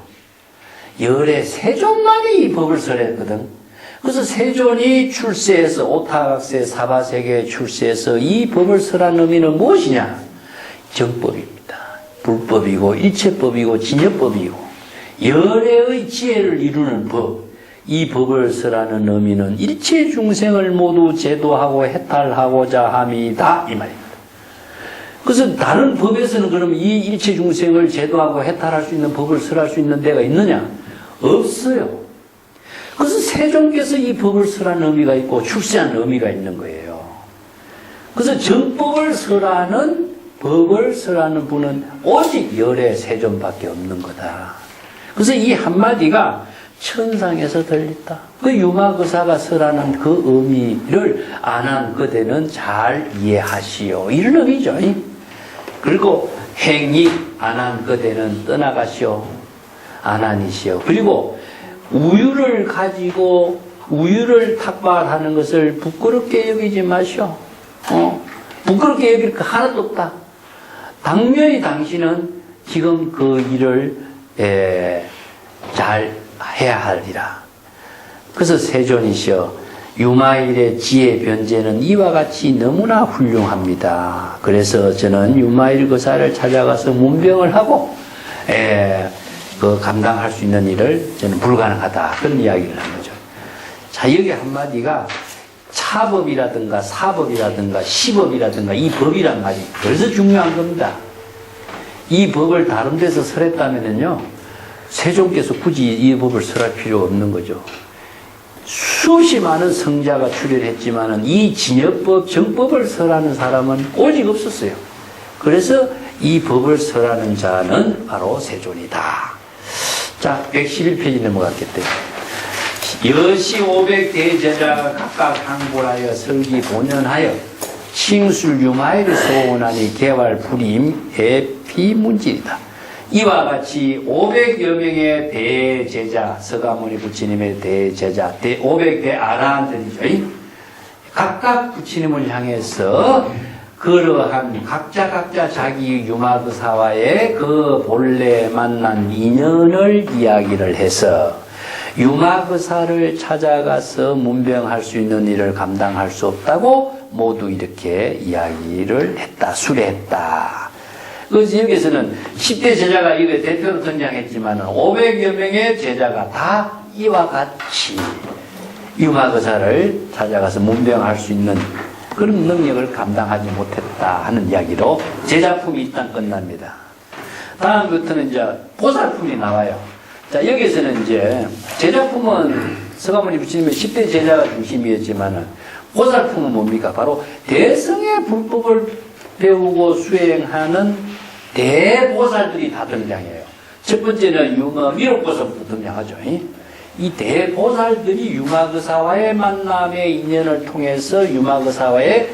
열애 세존만이 이 법을 설했거든. 그래서 세존이 출세해서 오타각세 사바세계에 출세해서 이 법을 설한 의미는 무엇이냐? 정법입니다. 불법이고 일체법이고 진여법이고 열애의 지혜를 이루는 법. 이 법을 설하는 의미는 일체 중생을 모두 제도하고 해탈하고자 함이다 이 말입니다. 그래서 다른 법에서는 그럼 이 일체 중생을 제도하고 해탈할 수 있는 법을 설할 수 있는 데가 있느냐? 없어요. 그래서 세종께서 이 법을 설하는 의미가 있고 출세한 의미가 있는 거예요. 그래서 정법을 설하는 법을 설하는 분은 오직 열애 세존밖에 없는 거다. 그래서 이 한마디가 천상에서 들렸다. 그 유마거사가 설하는 그 의미를 안한 그대는 잘 이해하시오. 이런 의미죠. 그리고 행이 안한 그대는 떠나가시오. 안한이시오. 그리고 우유를 가지고 우유를 탁발하는 것을 부끄럽게 여기지 마시오. 부끄럽게 여길 거 하나도 없다. 당연히 당신은 지금 그 일을 잘 해야 하리라. 그래서 세존이시여 유마일의 지혜 변제는 이와 같이 너무나 훌륭합니다. 그래서 저는 유마일 거사를 찾아가서 문병을 하고 그 감당할 수 있는 일을 저는 불가능하다. 그런 이야기를 한 거죠. 자, 여기 한마디가 차법이라든가 사법이라든가 시법이라든가 이 법이란 말이 그래서 중요한 겁니다. 이 법을 다른 데서 설했다면요 세종께서 굳이 이 법을 설할 필요 없는 거죠. 수없이 많은 성자가 출연했지만은 이 진여법, 정법을 설하는 사람은 오직 없었어요. 그래서 이 법을 설하는 자는 바로 세존이다. 자, 111페이지 넘어갔겠대요. 여시 500대제자가 각각 항불하여 설기 본연하여 칭술 유마일을 소원하니 개활 불임 비문질이다. 이와 같이 500여 명의 대제자, 서가모니 부처님의 대제자, 500대 아라한들이죠. 각각 부처님을 향해서 그러한 각자 자기 유마그사와의 그 본래 만난 인연을 이야기를 해서 유마그사를 찾아가서 문병할 수 있는 일을 감당할 수 없다고 모두 이렇게 이야기를 했다, 수례했다. 그래서 여기서는 10대 제자가 이거 대표로 등장했지만 500여 명의 제자가 다 이와 같이 유마거사를 찾아가서 문병할 수 있는 그런 능력을 감당하지 못했다 하는 이야기로 제자품이 일단 끝납니다. 다음부터는 이제 보살품이 나와요. 자, 여기서는 이제 제자품은 서가모니 부처님의 10대 제자가 중심이었지만 보살품은 뭡니까? 바로 대성의 불법을 배우고 수행하는 대보살들이 다 등장해요. 첫 번째는 미륵보살부터 등장하죠. 이 대보살들이 유마거사와의 만남의 인연을 통해서 유마거사와의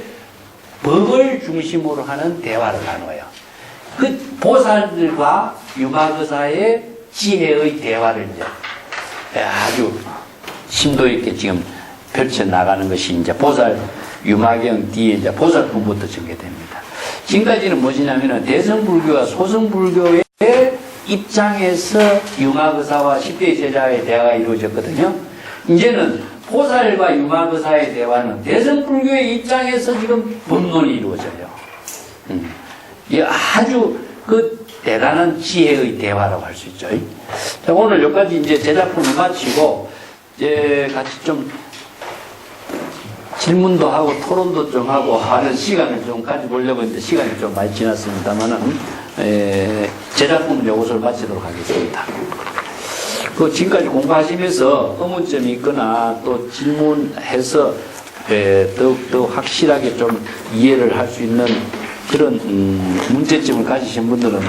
법을 중심으로 하는 대화를 나눠요. 그 보살들과 유마거사의 지혜의 대화를 이제 아주 심도 있게 지금 펼쳐나가는 것이 이제 보살 유마경 뒤에 이제 보살품부터 전개됩니다. 지금까지는 무엇이냐면은 대성불교와 소성불교의 입장에서 유마거사와 10대 제자의 대화가 이루어졌거든요. 이제는 보살과 유마거사의 대화는 대성불교의 입장에서 지금 법론이 이루어져요. 이 아주 그 대단한 지혜의 대화라고 할 수 있죠. 자, 오늘 여기까지 이제 제자품을 마치고 이제 같이 좀 질문도 하고 토론도 좀 하고 하는 시간을 좀 가져보려고 했는데 시간이 좀 많이 지났습니다만은 제작품 요것을 마치도록 하겠습니다. 그 지금까지 공부하시면서 의문점이 있거나 또 질문해서 더욱더 확실하게 좀 이해를 할 수 있는 그런 문제점을 가지신 분들은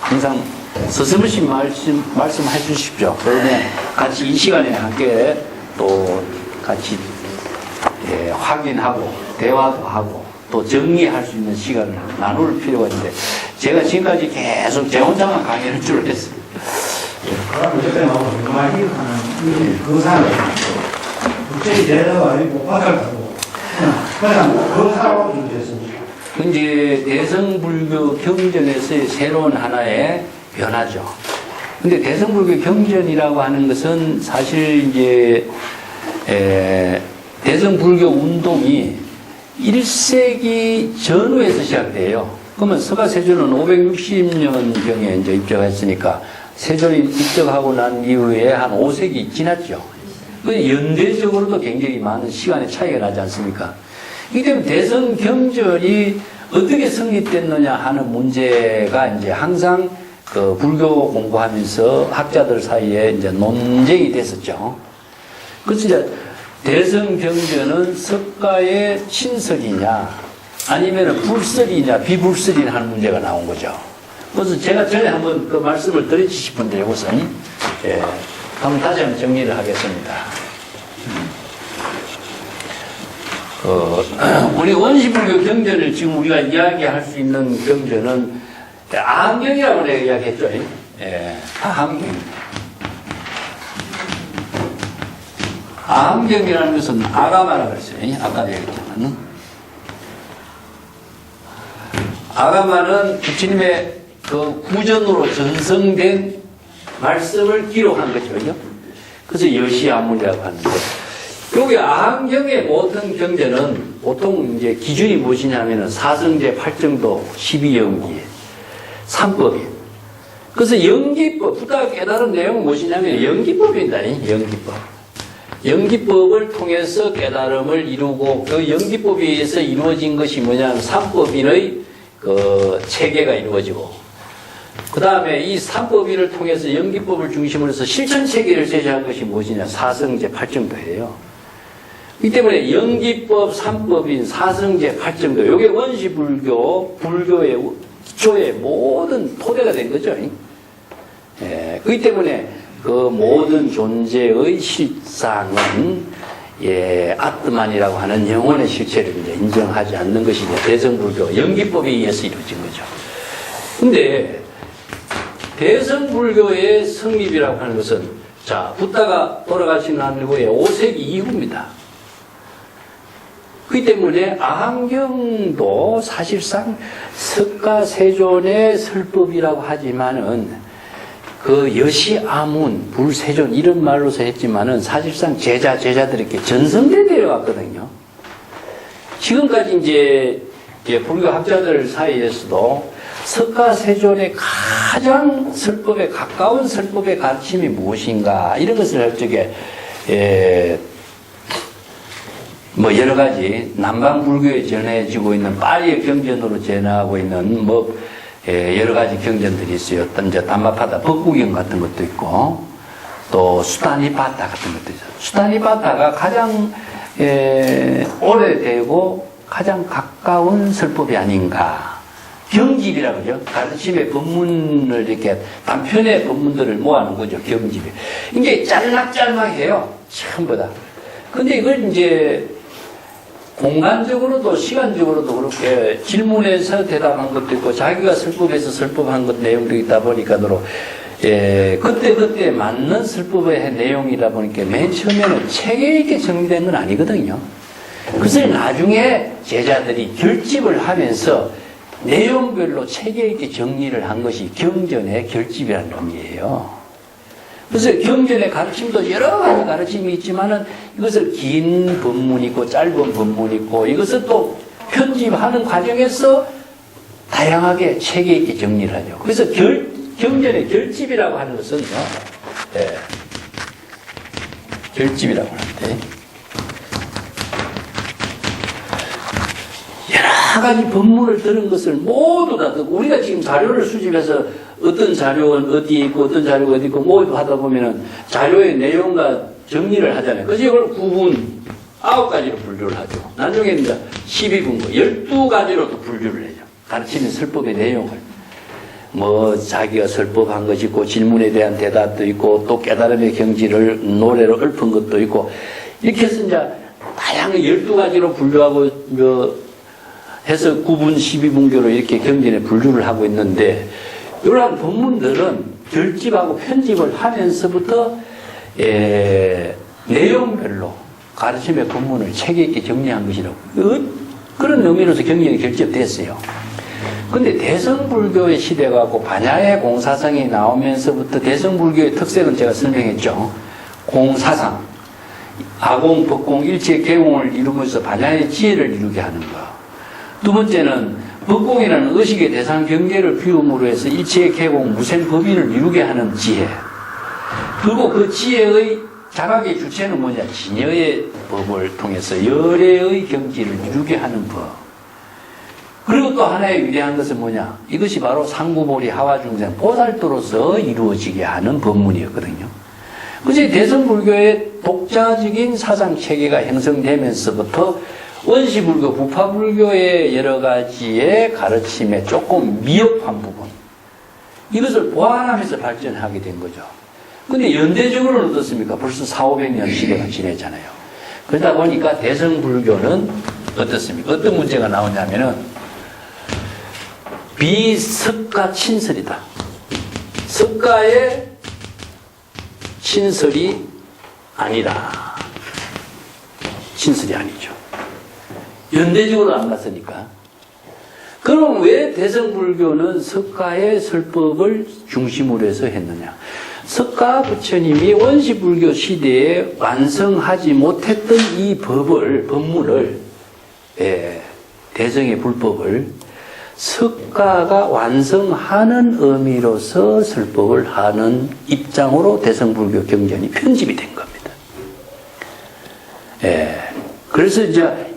항상 서슴없이 말씀해 주십시오. 그러면 같이 이 시간에 함께 또 같이 확인하고 대화도 하고 또 정리할 수 있는 시간을 나눌 필요가 있는데 제가 지금까지 계속 제 혼자만 강의를 줄 했어요. 그럼 어쨌든 정말 이하는 그 사람이 국제의 대화가 아니고 바닥하고 그냥 그 사람하고 좀 됐습니다. 이제 대성불교 경전에서의 새로운 하나의 변화죠. 근데 대성불교 경전이라고 하는 것은 사실 이제 대성불교 운동이 1세기 전후에서 시작돼요. 그러면 서가세존은 560년경에 이제 입적했으니까 세존이 입적하고 난 이후에 한 5세기 지났죠. 그 연대적으로도 굉장히 많은 시간의 차이가 나지 않습니까? 이기 때문에 대성 경전이 어떻게 성립됐느냐 하는 문제가 이제 항상 그 불교 공부하면서 학자들 사이에 이제 논쟁이 됐었죠. 그래서 이제 대성 경전은 석가의 친설이냐 아니면 불설이냐 비불설이냐 하는 문제가 나온 거죠. 그래서 제가 전에 한번 그 말씀을 드리고 싶은데 이것은 한번 다시 한번 정리를 하겠습니다. 우리 원시불교 경전을 지금 우리가 이야기할 수 있는 경전은 아함경이라고 내가 이야기했죠. 아함경. 아함경이라는 것은 아가마라고 그랬어요. 아까 얘기했지만. 아가마는 부처님의 그 구전으로 전성된 말씀을 기록한 거죠. 그래서 여시아문이라고 하는데, 여기 아함경의 모든 경전은 보통 이제 기준이 무엇이냐면은 사성제 8정도 12연기, 3법이. 그래서 연기법, 부다가 깨달은 내용은 무엇이냐면 연기법입니다. 연기법. 연기법을 통해서 깨달음을 이루고 그 연기법에 의해서 이루어진 것이 뭐냐면 3법인의 그 체계가 이루어지고 그 다음에 이 3법인을 통해서 연기법을 중심으로 해서 실천 체계를 제시한 것이 무엇이냐 사성제 8정도예요. 이 때문에 연기법, 3법인, 사성제 8정도 이게 원시불교, 불교의 기초의 모든 토대가 된 거죠. 그렇기 때문에 그 모든 존재의 실상은 아트만이라고 하는 영혼의 실체를 이제 인정하지 않는 것이 이제 대성불교 연기법에 의해서 이루어진 거죠. 근데 대성불교의 성립이라고 하는 것은 자 부다가 돌아가신 후에 5세기 이후입니다. 그렇기 때문에 아함경도 사실상 석가세존의 설법이라고 하지만은 그 여시아문, 불세존 이런 말로서 했지만은 사실상 제자들에게 전성돼 내려왔거든요. 지금까지 이제 불교 학자들 사이에서도 석가세존의 가장 설법에 가까운 설법의 가르침이 무엇인가 이런 것을 할 적에 뭐 여러 가지 남방불교에 전해지고 있는 파리의 경전으로 전하고 있는 뭐 여러 가지 경전들이 있어요. 어떤 이제 담마파다 법구경 같은 것도 있고 또 수다니파타 같은 것도 있어요. 수다니파타가 가장 오래되고 가장 가까운 설법이 아닌가. 경집이라고 그러죠. 가르침의 법문을 이렇게 단편의 법문들을 모아놓은 거죠. 경집이. 이게 짤막짤막해요. 전부 다. 근데 이걸 이제 공간적으로도 시간적으로도 그렇게 질문해서 대답한 것도 있고 자기가 설법에서 설법한 것 내용도 있다 보니까도 그때 맞는 설법의 내용이다 보니까 맨 처음에는 체계 있게 정리된 건 아니거든요. 그것을 나중에 제자들이 결집을 하면서 내용별로 체계 있게 정리를 한 것이 경전의 결집이라는 의미예요. 그래서 경전의 가르침도 여러 가지 가르침이 있지만은 이것을 긴 법문이 있고 짧은 법문이 있고 이것을 또 편집하는 과정에서 다양하게 체계 있게 정리를 하죠. 그래서 경전의 결집이라고 하는 것은요, 결집이라고 하는데 여러 가지 법문을 들은 것을 모두 다 듣고 우리가 지금 자료를 수집해서 어떤 자료는 어디에 있고 어떤 자료가 어디 있고 모두 하다 보면은 자료의 내용과 정리를 하잖아요. 그래서 이걸 9분, 9가지로 분류를 하죠. 나중에 이제 12분, 12가지로 또 분류를 해요. 가르치는 설법의 내용을. 뭐 자기가 설법한 것이 있고 질문에 대한 대답도 있고 또 깨달음의 경지를 노래로 읊은 것도 있고 이렇게 해서 이제 다양한 12가지로 분류하고 해서 9분 12분교로 이렇게 경전에 분류를 하고 있는데 이러한 법문들은 결집하고 편집을 하면서부터 내용별로 가르침의 법문을 체계 있게 정리한 것이라고 그런 의미로서 경전이 결집됐어요. 근데 대성불교의 시대가 반야의 공사성이 나오면서부터 대성불교의 특색은 제가 설명했죠. 공사상, 아공, 법공, 일체의 개공을 이루면서 반야의 지혜를 이루게 하는 거. 두 번째는 법공이라는 의식의 대상 경계를 비움으로 해서 일체의 개공, 무생법인을 이루게 하는 지혜. 그리고 그 지혜의 자각의 주체는 뭐냐? 진여의 법을 통해서 열애의 경지를 이루게 하는 법. 그리고 또 하나의 위대한 것은 뭐냐? 이것이 바로 상구보리 하와중생 보살도로서 이루어지게 하는 법문이었거든요. 그래서 대성불교의 독자적인 사상체계가 형성되면서부터 원시불교, 부파불교의 여러 가지의 가르침에 조금 미흡한 부분, 이것을 보완하면서 발전하게 된 거죠. 근데 연대적으로는 어떻습니까? 벌써 400~500년 시대가 지내잖아요. 그러다 보니까 대성불교는 어떻습니까? 어떤 문제가 나오냐면은 비석가 친설이다. 석가의 친설이 아니라 친설이 아니죠. 연대적으로 안 갔으니까. 그럼 왜 대성불교는 석가의 설법을 중심으로 해서 했느냐? 석가 부처님이 원시불교 시대에 완성하지 못했던 이 법문을, 대성의 불법을 석가가 완성하는 의미로서 설법을 하는 입장으로 대성불교 경전이 편집이 된 겁니다. 그래서 이제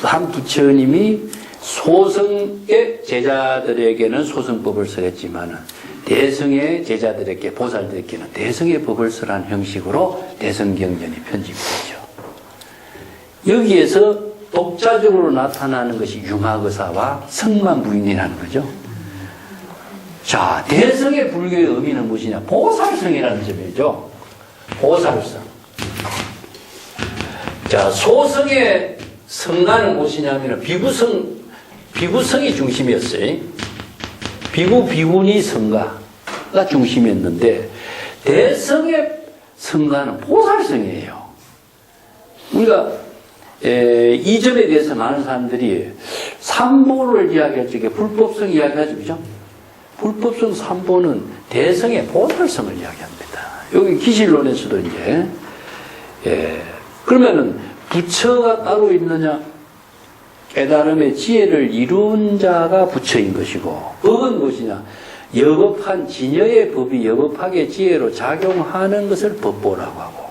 한 부처님이 소성의 제자들에게는 소성법을 설했지만은 대성의 제자들에게, 보살들에게는 대성의 법을 설한 형식으로 대성경전이 편집이 되죠. 여기에서 독자적으로 나타나는 것이 융합의사와 성만부인이라는 거죠. 자, 대성의 불교의 의미는 무엇이냐? 보살성이라는 점이죠. 보살성. 자, 소성의 성가는 무엇이냐면 비구성이 중심이었어요. 비구, 비구니 성가가 중심이었는데 대성의 성가는 보살성이에요. 우리가 이 점에 대해서 많은 사람들이 삼보를 이야기할 적에 불법성 이야기하죠, 그죠? 불법성 삼보는 대성의 보살성을 이야기합니다. 여기 기실론에서도 이제 그러면은 부처가 따로 있느냐? 깨달음의 지혜를 이룬 자가 부처인 것이고, 법은 무엇이냐? 여법한 진여의 법이 여법하게 지혜로 작용하는 것을 법보라고 하고,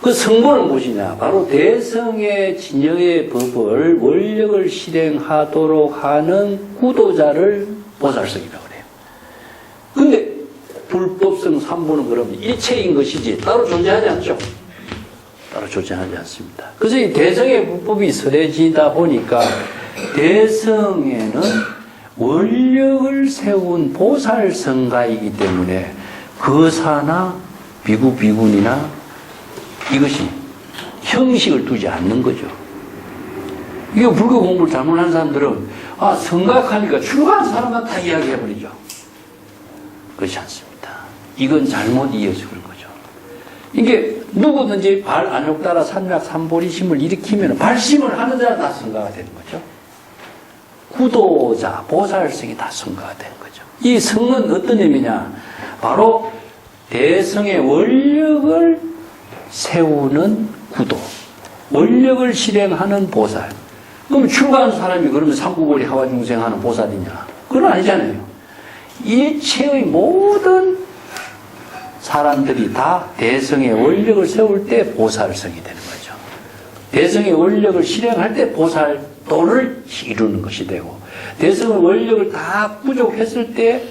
그 성보는 무엇이냐? 바로 대성의 진여의 법을 원력을 실행하도록 하는 구도자를 보살성이라고 그래요. 근데 불법성 삼보는 그러면 일체인 것이지 따로 존재하지 않죠? 따로 존재하지 않습니다. 그래서 이 대성의 불법이 설해지다 보니까 대성에는 원력을 세운 보살성가이기 때문에 거사나 비구, 비군이나 이것이 형식을 두지 않는 거죠. 이게 불교 공부를 잘못하는 사람들은 성각하니까 출가한 사람만 다 이야기해버리죠. 그렇지 않습니다. 이건 잘못 이해해서 그런 거죠. 이게 누구든지 발 안욕 따라 삼약 삼보리심을 일으키면 발심을 하는 자는 다 성가가 되는 거죠. 구도자, 보살성이 다 성가가 되는 거죠. 이 성은 어떤 의미냐? 바로 대성의 원력을 세우는 구도, 원력을 실행하는 보살. 그럼 출가한 사람이 그러면 상구보리 하와중생하는 보살이냐? 그건 아니잖아요. 일체의 모든 사람들이 다 대성의 원력을 세울 때 보살성이 되는 거죠. 대성의 원력을 실행할 때 보살도를 이루는 것이 되고, 대성의 원력을 다 부족했을 때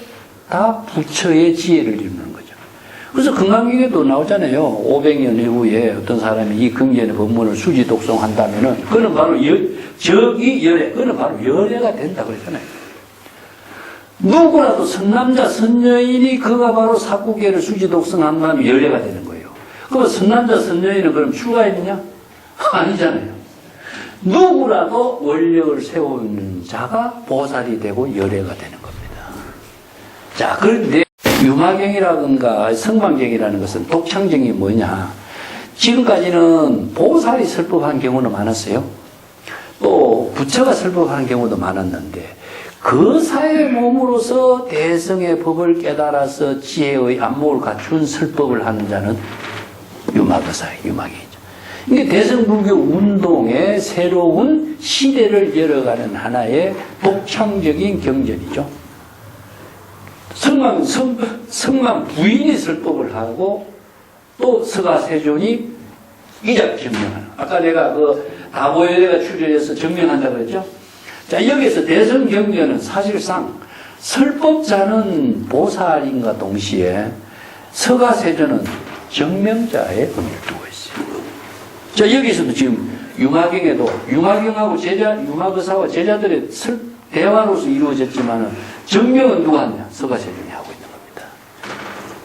다 부처의 지혜를 이루는 거죠. 그래서 금강경에도 나오잖아요. 500년 이후에 어떤 사람이 이 경전의 법문을 수지 독송한다면은, 그는 바로 그는 바로 열애가 된다 그랬잖아요. 누구라도 선남자, 선여인이 그가 바로 사구계를 수지독성한다면 열애가 되는 거예요. 그럼 선남자, 선여인은 그럼 출가했느냐? 아니잖아요. 누구라도 원력을 세우는 자가 보살이 되고 열애가 되는 겁니다. 자, 그런데 유마경이라든가 성방경이라는 것은 독창경이 뭐냐? 지금까지는 보살이 설법한 경우는 많았어요. 또 부처가 설법하는 경우도 많았는데 그 사의 몸으로서 대성의 법을 깨달아서 지혜의 안목을 갖춘 설법을 하는 자는 유마거사예요. 유마경이죠. 이게 대성불교 운동의 새로운 시대를 열어가는 하나의 독창적인 경전이죠. 성만 부인이 설법을 하고 또 서가세존이 이작 증명하는. 아까 내가 그 다보여대가 출연해서 증명한다고 했죠. 자, 여기서 대성경전은 사실상 설법자는 보살인과 동시에 서가세존은 정명자의 의미를 두고 있어요. 자, 여기서도 지금 유마경에도 유마경하고 유마거사와 제자들의 대화로서 이루어졌지만은 정명은 누가 하냐? 서가세존이 하고 있는 겁니다.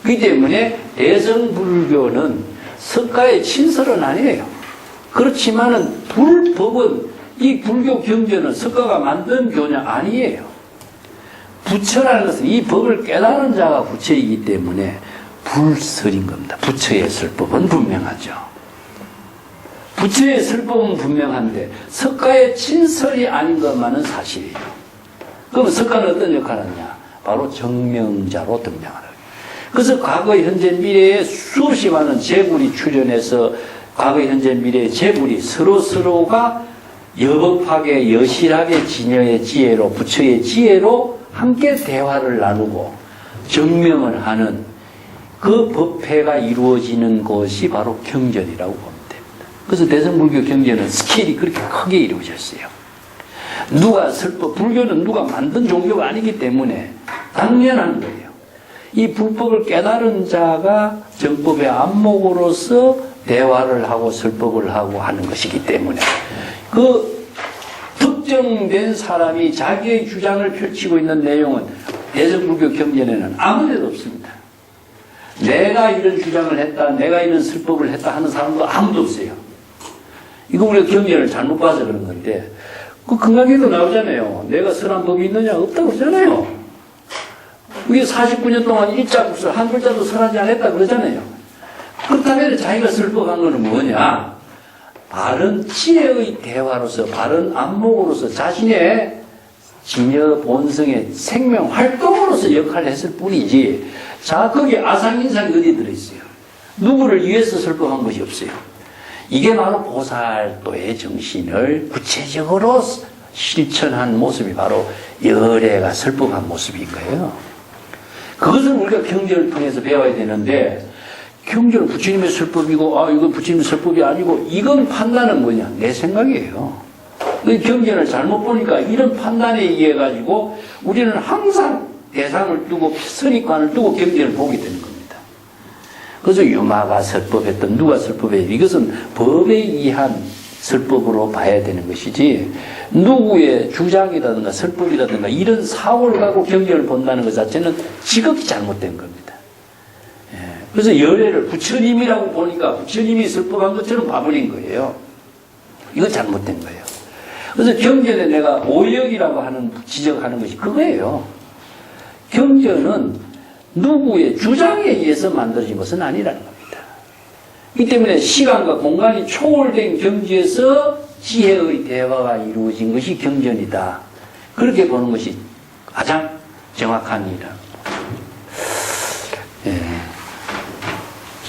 그렇기 때문에 대성불교는 석가의 친설은 아니에요. 그렇지만은 불법은 이 불교 경전은 석가가 만든 교냐 아니에요. 부처라는 것은 이 법을 깨달은 자가 부처이기 때문에 불설인 겁니다. 부처의 설법은 분명하죠. 부처의 설법은 분명한데 석가의 친설이 아닌 것만은 사실이에요. 그럼 석가는 어떤 역할을 하느냐? 바로 정명자로 등장하는. 그래서 과거, 현재, 미래에 수없이 많은 제불이 출연해서 과거, 현재, 미래의 제불이 서로가 여법하게, 여실하게 진여의 지혜로, 부처의 지혜로 함께 대화를 나누고 정명을 하는 그 법회가 이루어지는 것이 바로 경전이라고 보면 됩니다. 그래서 대성불교 경전은 스케일이 그렇게 크게 이루어졌어요. 누가 불교는 누가 만든 종교가 아니기 때문에 당연한 거예요. 이 불법을 깨달은 자가 정법의 안목으로서 대화를 하고 설법을 하고 하는 것이기 때문에 그 특정된 사람이 자기의 주장을 펼치고 있는 내용은 대성불교 경전에는 아무 데도 없습니다. 내가 이런 주장을 했다, 내가 이런 설법을 했다 하는 사람도 아무도 없어요. 이거 우리가 경전을 잘못 봐서 그런 건데 그 금강에도 나오잖아요. 내가 설한 법이 있느냐? 없다고 그러잖아요. 우리 49년 동안 일자국설 한 글자도 설하지 않았다 그러잖아요. 그렇다면 자기가 설법한 거는 뭐냐? 바른 지혜의 대화로서 바른 안목으로서 자신의 진여 본성의 생명 활동으로서 역할을 했을 뿐이지 자 거기에 아상인상이 어디 들어있어요? 누구를 위해서 설법한 것이 없어요. 이게 바로 보살도의 정신을 구체적으로 실천한 모습이 바로 열애가 설법한 모습인 거예요. 그것을 우리가 경전을 통해서 배워야 되는데 경전은 부처님의 설법이고 이건 부처님의 설법이 아니고 이건 판단은 뭐냐? 내 생각이에요. 그 경전을 잘못 보니까 이런 판단에 의해 가지고 우리는 항상 대상을 두고 선입관을 두고 경전을 보게 되는 겁니다. 그래서 유마가 설법했던 누가 설법했던 이것은 법에 의한 설법으로 봐야 되는 것이지 누구의 주장이라든가 설법이라든가 이런 사고를 갖고 경전을 본다는 것 자체는 지극히 잘못된 겁니다. 그래서 열애를 부처님이라고 보니까 부처님이 설법한 것처럼 봐버린 거예요. 이거 잘못된 거예요. 그래서 경전에 내가 오역이라고 하는 지적하는 것이 그거예요. 경전은 누구의 주장에 의해서 만들어진 것은 아니라는 겁니다. 이 때문에 시간과 공간이 초월된 경지에서 지혜의 대화가 이루어진 것이 경전이다. 그렇게 보는 것이 가장 정확한 일이다.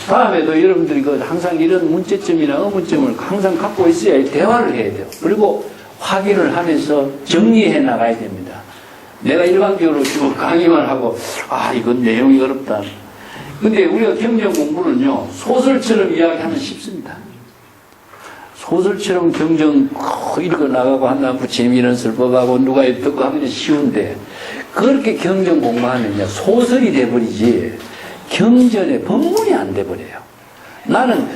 다음에도 여러분들이 항상 이런 문제점이나 의문점을 항상 갖고 있어야 대화를 해야 돼요. 그리고 확인을 하면서 정리해 나가야 됩니다. 내가 일반적으로 쭉 강의만 하고 이건 내용이 어렵다. 근데 우리가 경전 공부는요 소설처럼 이야기하면 쉽습니다. 소설처럼 경전 읽어 나가고 한다면 부처님 이런 설법하고 누가 듣고 하면 쉬운데 그렇게 경전 공부하면요 소설이 돼버리지 경전의 본문이 안 돼버려요. 나는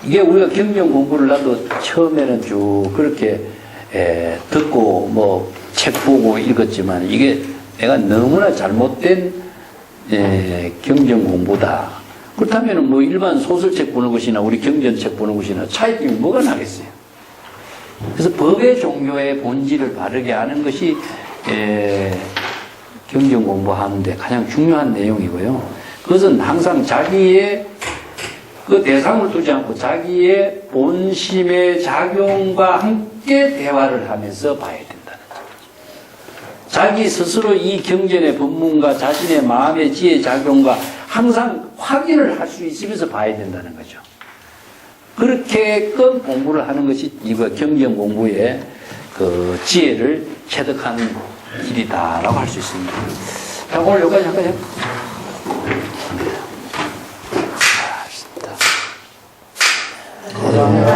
이게 우리가 경전 공부를 나도 처음에는 쭉 그렇게 듣고 책 보고 읽었지만 이게 내가 너무나 잘못된 경전 공부다. 그렇다면 뭐 일반 소설책 보는 것이나 우리 경전책 보는 것이나 차이점이 뭐가 나겠어요? 그래서 법의 종교의 본질을 바르게 아는 것이 경전 공부하는데 가장 중요한 내용이고요. 그것은 항상 자기의 그 대상을 두지 않고 자기의 본심의 작용과 함께 대화를 하면서 봐야 된다는 거죠. 자기 스스로 이 경전의 본문과 자신의 마음의 지혜 작용과 항상 확인을 할 수 있으면서 봐야 된다는 거죠. 그렇게끔 공부를 하는 것이 이거 경전 공부의 그 지혜를 체득하는 길이다라고 할 수 있습니다. 자, 오늘 여기까지 할까요? 감사합니다.